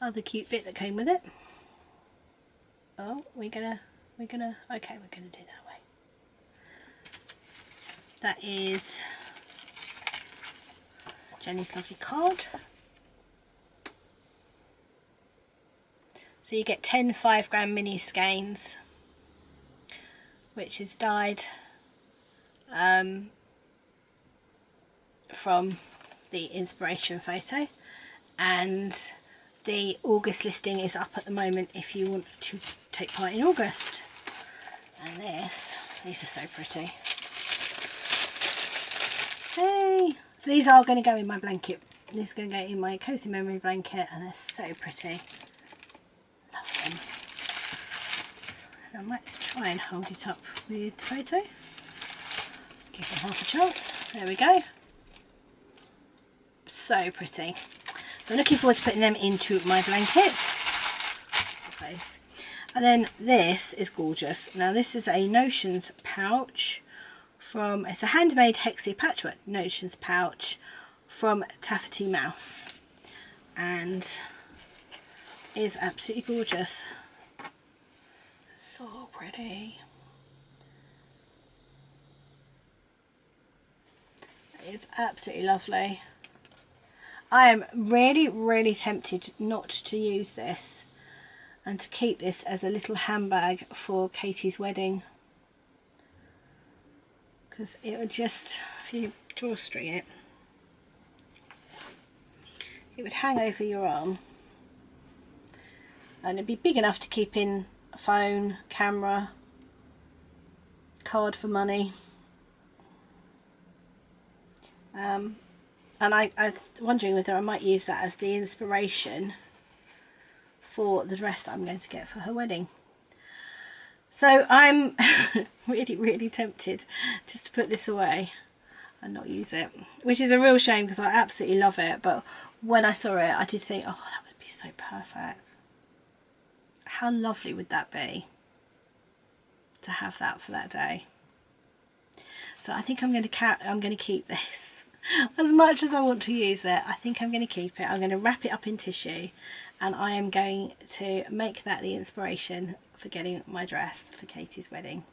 other cute bit that came with it. Oh, we're gonna do it that way. That is Jenny's lovely card. So you get 10 5-gram mini skeins, which is dyed from the inspiration photo, and the August listing is up at the moment if you want to take part in August. And these are so pretty. Hey, so these are going to go in my blanket. These are going to go in my cozy memory blanket, and they're so pretty. Love them. And I might try and hold it up with the photo. Give them half a chance. There we go. So pretty. So I'm looking forward to putting them into my blankets. And then this is gorgeous. Now this is a Notions pouch from, it's a handmade hexie patchwork Notions pouch from Taffety Mouse, and is absolutely gorgeous. So pretty. It's absolutely lovely. I am really tempted not to use this and to keep this as a little handbag for Katie's wedding, because it would just, if you drawstring it, it would hang over your arm and it'd be big enough to keep in a phone, camera, card for money. And I'm wondering whether I might use that as the inspiration for the dress I'm going to get for her wedding. So I'm really tempted just to put this away and not use it, which is a real shame because I absolutely love it. But when I saw it, I did think, oh, that would be so perfect. How lovely would that be to have that for that day? So I think I'm going to keep this. As much as I want to use it, I think I'm going to keep it. I'm going to wrap it up in tissue, and I am going to make that the inspiration for getting my dress for Katie's wedding.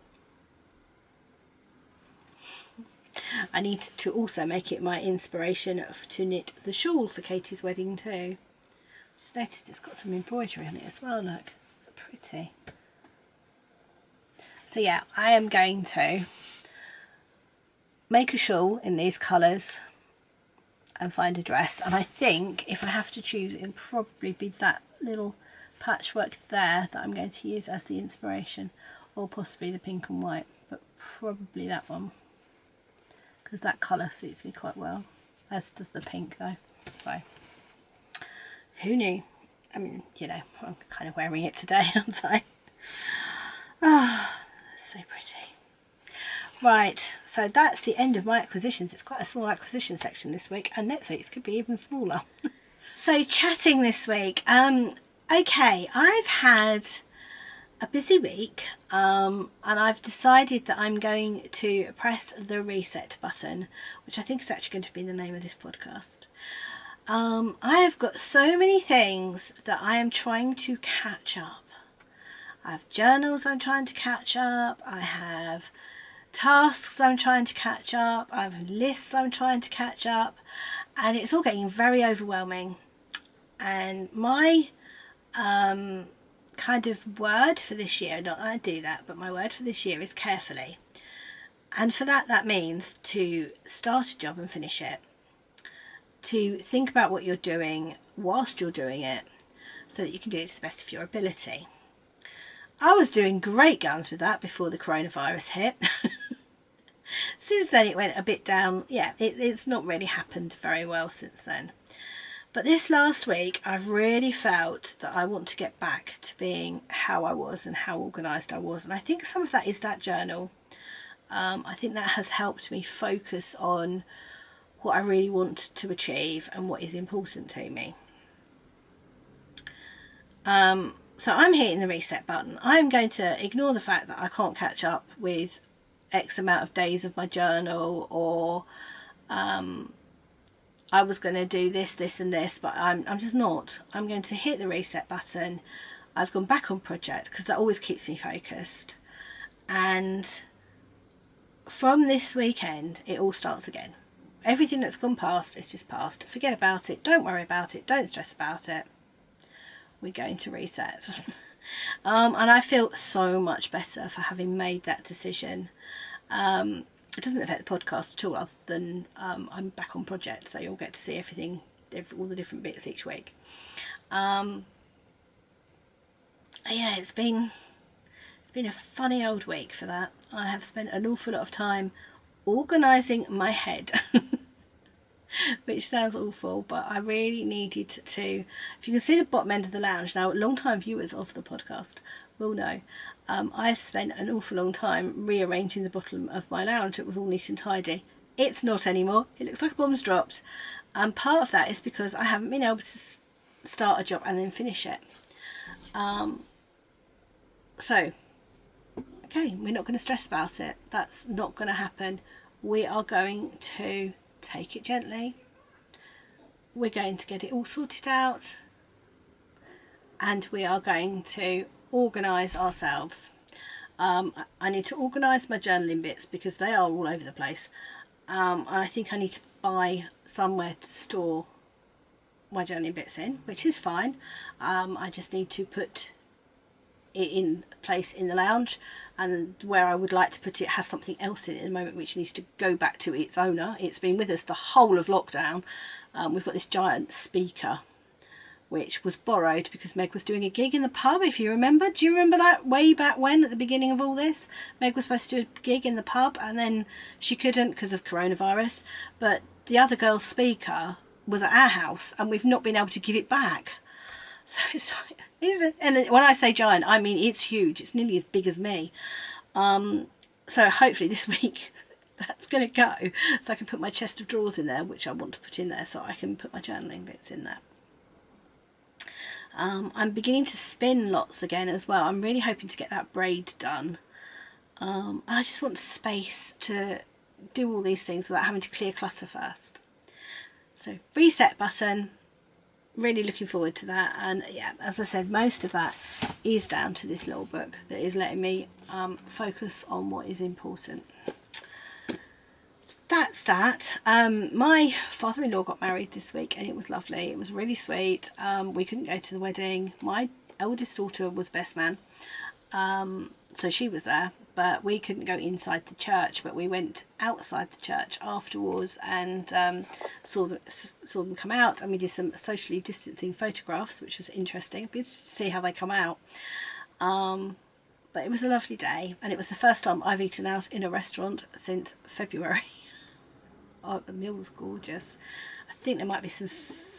I need to also make it my inspiration to knit the shawl for Katie's wedding too. Just noticed it's got some embroidery on it as well, look. Pretty. So yeah, I am going to make a shawl in these colours and find a dress, and I think if I have to choose, it'll probably be that little patchwork there that I'm going to use as the inspiration, or possibly the pink and white, but probably that one because that colour suits me quite well, as does the pink though. So who knew? I mean, you know, I'm kind of wearing it today, aren't I? Ah, oh, so pretty. Right, so that's the end of my acquisitions. It's quite a small acquisition section this week, and next week's could be even smaller. So chatting this week, okay, I've had a busy week, and I've decided that I'm going to press the reset button, which I think is actually going to be the name of this podcast. I have got so many things that I am trying to catch up. I have journals I'm trying to catch up, I have tasks I'm trying to catch up, I have lists I'm trying to catch up, and it's all getting very overwhelming. And my kind of word for this year, not that I do that, but my word for this year is carefully. And for that means to start a job and finish it, to think about what you're doing whilst you're doing it, so that you can do it to the best of your ability. I was doing great guns with that before the coronavirus hit. Since then it went a bit down. Yeah, it's not really happened very well since then. But this last week I've really felt that I want to get back to being how I was and how organised I was. And I think some of that is that journal. I think that has helped me focus on what I really want to achieve and what is important to me. So I'm hitting the reset button. I'm going to ignore the fact that I can't catch up with X amount of days of my journal, or I was going to do this, this and this, but I'm just not. I'm going to hit the reset button. I've gone back on project because that always keeps me focused. And from this weekend, it all starts again. Everything that's gone past is just past. Forget about it. Don't worry about it. Don't stress about it. We're going to reset. And I feel so much better for having made that decision. It doesn't affect the podcast at all, other than I'm back on project, so you'll get to see everything, all the different bits each week. Yeah, it's been a funny old week for that. I have spent an awful lot of time organising my head, which sounds awful, but I really needed to. If you can see the bottom end of the lounge now, long-time viewers of the podcast will know. I've spent an awful long time rearranging the bottom of my lounge. It was all neat and tidy. It's not anymore. It looks like a bomb's dropped. And part of that is because I haven't been able to start a job and then finish it. So, okay, we're not going to stress about it. That's not going to happen. We are going to take it gently. We're going to get it all sorted out. And we are going to organise ourselves. I need to organise my journaling bits because they are all over the place. And I think I need to buy somewhere to store my journaling bits in, which is fine. I just need to put it in place in the lounge, and where I would like to put it has something else in it at the moment which needs to go back to its owner. It's been with us the whole of lockdown. We've got this giant speaker which was borrowed because Meg was doing a gig in the pub, if you remember. Do you remember that way back when, at the beginning of all this? Meg was supposed to do a gig in the pub and then she couldn't because of coronavirus, but the other girl's speaker was at our house and we've not been able to give it back. So it's like, and when I say giant, I mean it's huge. It's nearly as big as me. So hopefully this week that's going to go, so I can put my chest of drawers in there, which I want to put in there, so I can put my journaling bits in there. I'm beginning to spin lots again as well. I'm really hoping to get that braid done. And I just want space to do all these things without having to clear clutter first. So reset button, really looking forward to that. And yeah, as I said, most of that is down to this little book that is letting me focus on what is important. That's that. My father-in-law got married this week and it was lovely. It was really sweet. We couldn't go to the wedding. My eldest daughter was best man, so she was there, but we couldn't go inside the church, but we went outside the church afterwards and saw them come out, and we did some socially distancing photographs, which was interesting. It'd be interesting to see how they come out. But it was a lovely day, and it was the first time I've eaten out in a restaurant since February. Oh, the meal was gorgeous. I think there might be some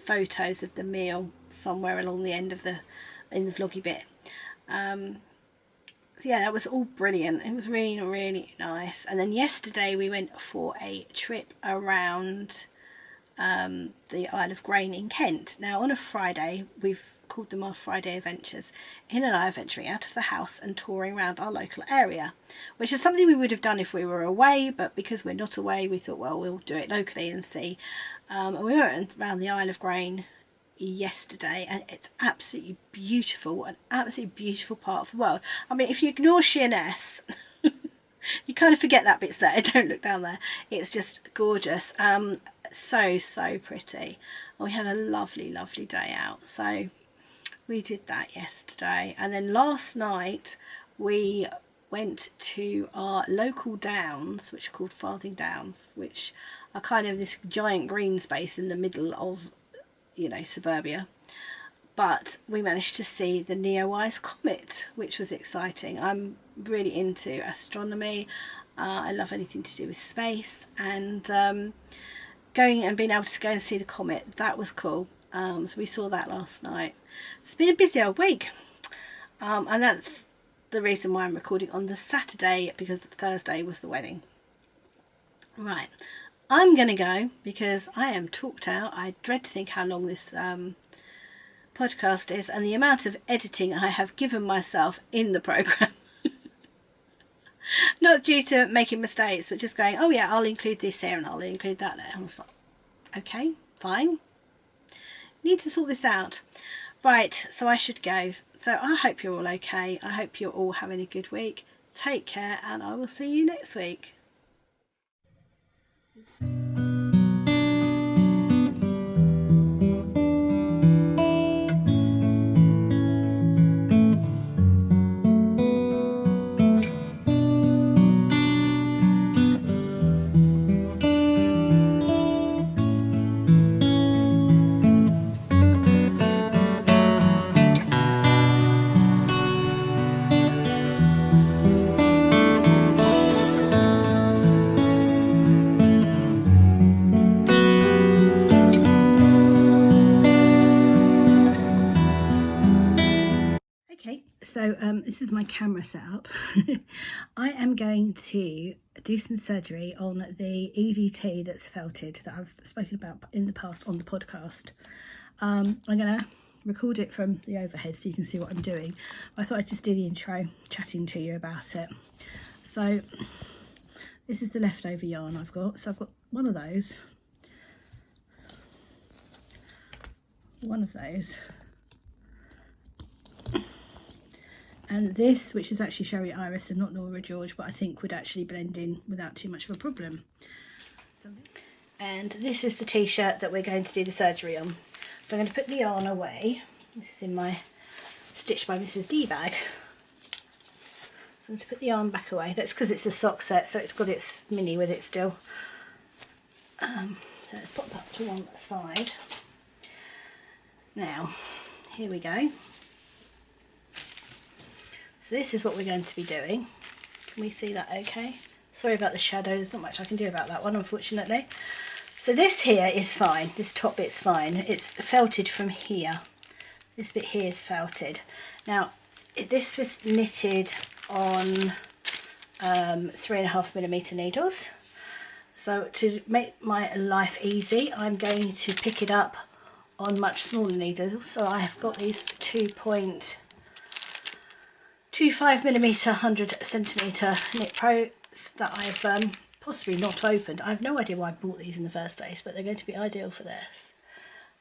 photos of the meal somewhere along the end of in the vloggy bit. So yeah, that was all brilliant. It was really, really nice. And then yesterday we went for a trip around the Isle of Grain in Kent. Now on a Friday, we've called them our Friday adventures, in and I venturing out of the house and touring around our local area, which is something we would have done if we were away, but because we're not away, we thought, well, we'll do it locally and see. And we went around the Isle of Grain yesterday, and it's absolutely beautiful, an absolutely beautiful part of the world. I mean, if you ignore Sheerness, you kind of forget that bit's there. Don't look down there. It's just gorgeous. So pretty. We had a lovely day out, so we did that yesterday. And then last night we went to our local downs, which are called Farthing Downs, which are kind of this giant green space in the middle of, you know, suburbia. But we managed to see the Neowise comet, which was exciting. I'm really into astronomy. I love anything to do with space, and going and being able to go and see the comet, that was cool. So we saw that last night. It's been a busy old week, and that's the reason why I'm recording on the Saturday, because Thursday was the wedding. Right, I'm gonna go because I am talked out. I dread to think how long this podcast is and the amount of editing I have given myself in the program. Not due to making mistakes, but just going, oh yeah, I'll include this here and I'll include that there. I was like, okay, fine. Need to sort this out. Right, so I should go. So I hope you're all okay. I hope you're all having a good week. Take care, and I will see you next week. So this is my camera setup. I am going to do some surgery on the EDT that's felted that I've spoken about in the past on the podcast. I'm going to record it from the overhead so you can see what I'm doing. I thought I'd just do the intro chatting to you about it. So this is the leftover yarn I've got. So I've got one of those, and this, which is actually Sherry Iris and not Nora George, but I think would actually blend in without too much of a problem. And this is the t-shirt that we're going to do the surgery on. So I'm going to put the yarn away. This is in my Stitched by Mrs. D bag. So I'm going to put the yarn back away. That's because it's a sock set, so it's got its mini with it still. So let's pop that to one side. Now, here we go. So this is what we're going to be doing. Can we see that okay? Sorry about the shadows, not much I can do about that one, unfortunately. So this here is fine, this top bit's fine. It's felted from here. This bit here is felted. Now, this was knitted on 3.5mm needles. So to make my life easy, I'm going to pick it up on much smaller needles. So I have got these 2.25mm 100cm Knit Pros that I've possibly not opened. I have no idea why I bought these in the first place, but they're going to be ideal for this.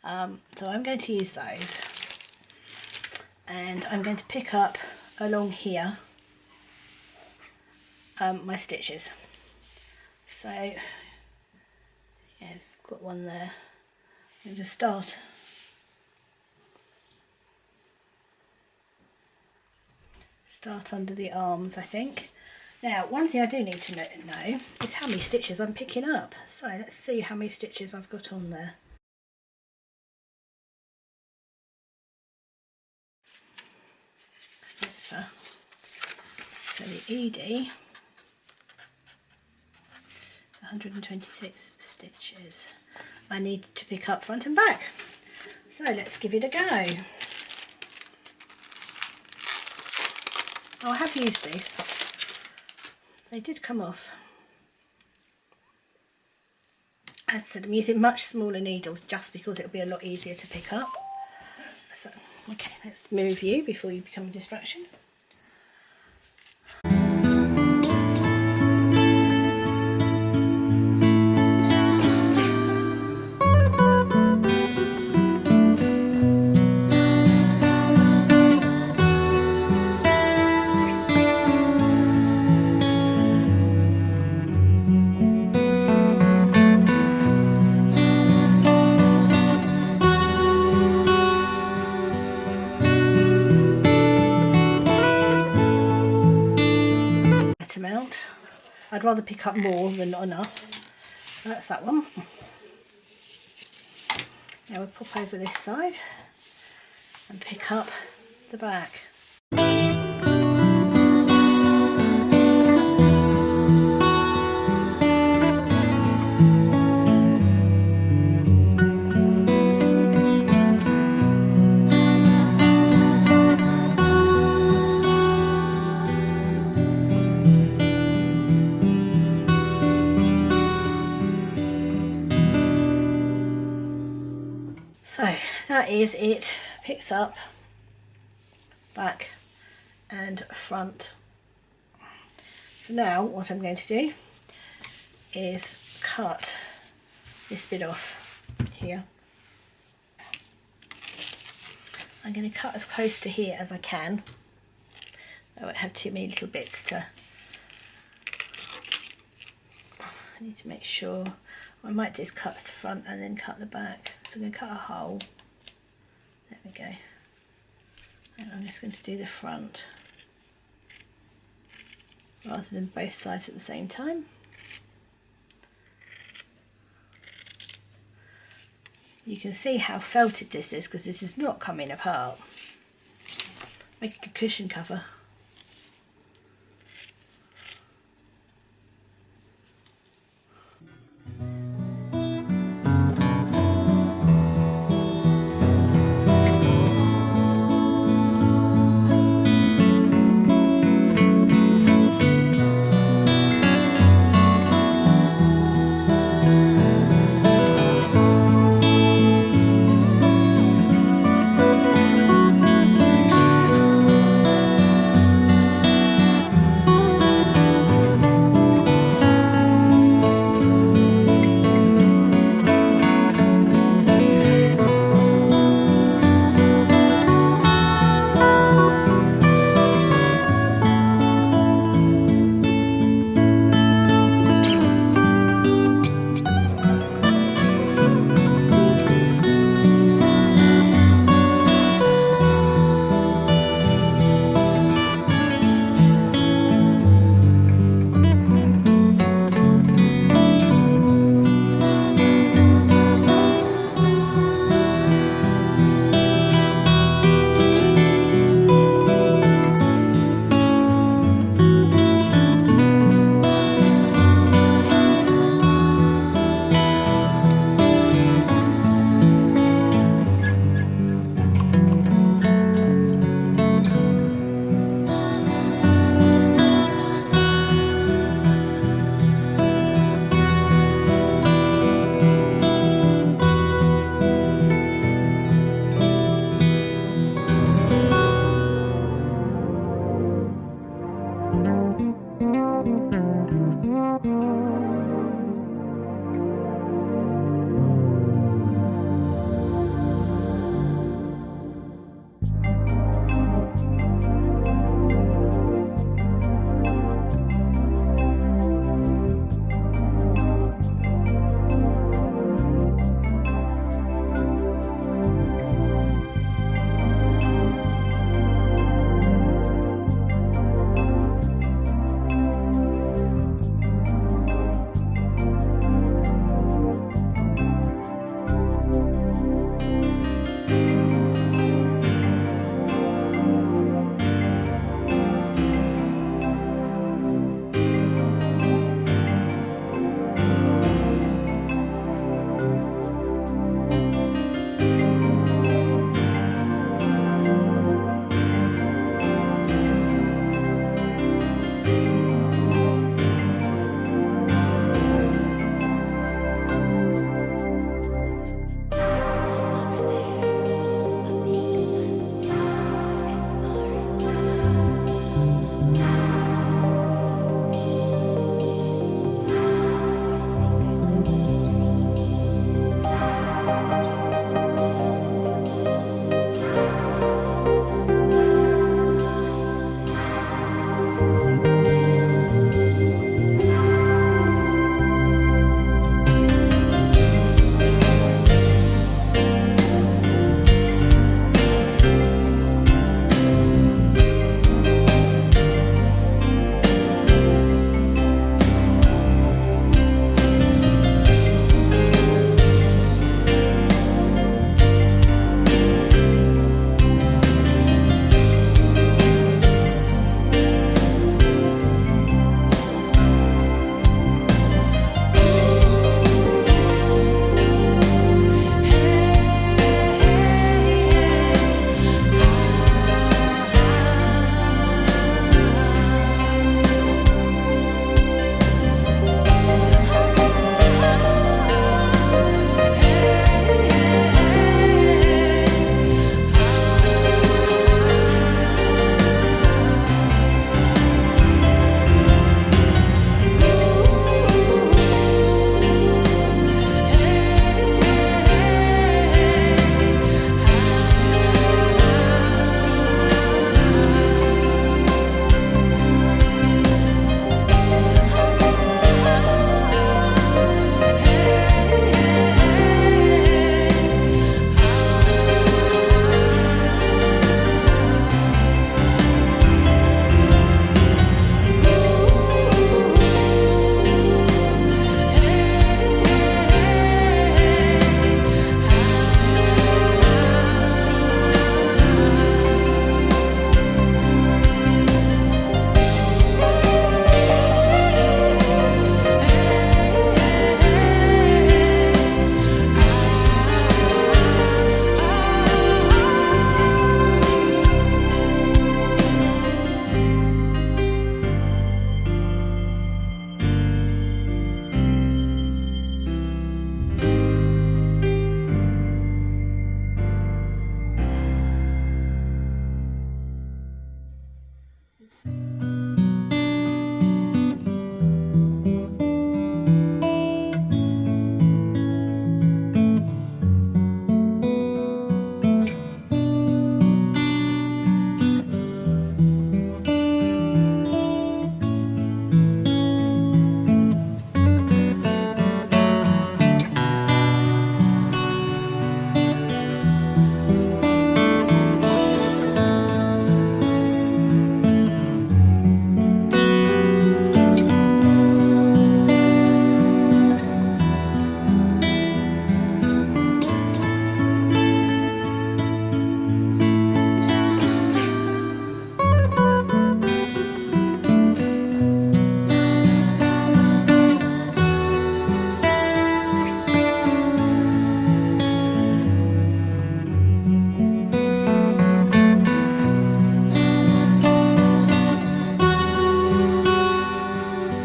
So I'm going to use those, and I'm going to pick up along here my stitches. So yeah, I've got one there. I'm going to start under the arms, I think. Now, one thing I do need to know is how many stitches I'm picking up. So let's see how many stitches I've got on there. So the ED, 126 stitches. I need to pick up front and back. So let's give it a go. Oh, I have used these. They did come off. As I said, I'm using much smaller needles just because it'll be a lot easier to pick up. So, okay, let's move you before you become a distraction. Amount. I'd rather pick up more than not enough. So that's that one. Now we'll pop over this side and pick up the back. So that is it, picked up, back and front. So now what I'm going to do is cut this bit off. here. I'm going to cut as close to here as I can. I won't have too many little bits to... I need to make sure. I might just cut the front and then cut the back. So I'm going to cut a hole. There we go. And I'm just going to do the front rather than both sides at the same time. You can see how felted this is because this is not coming apart. Make a good cushion cover.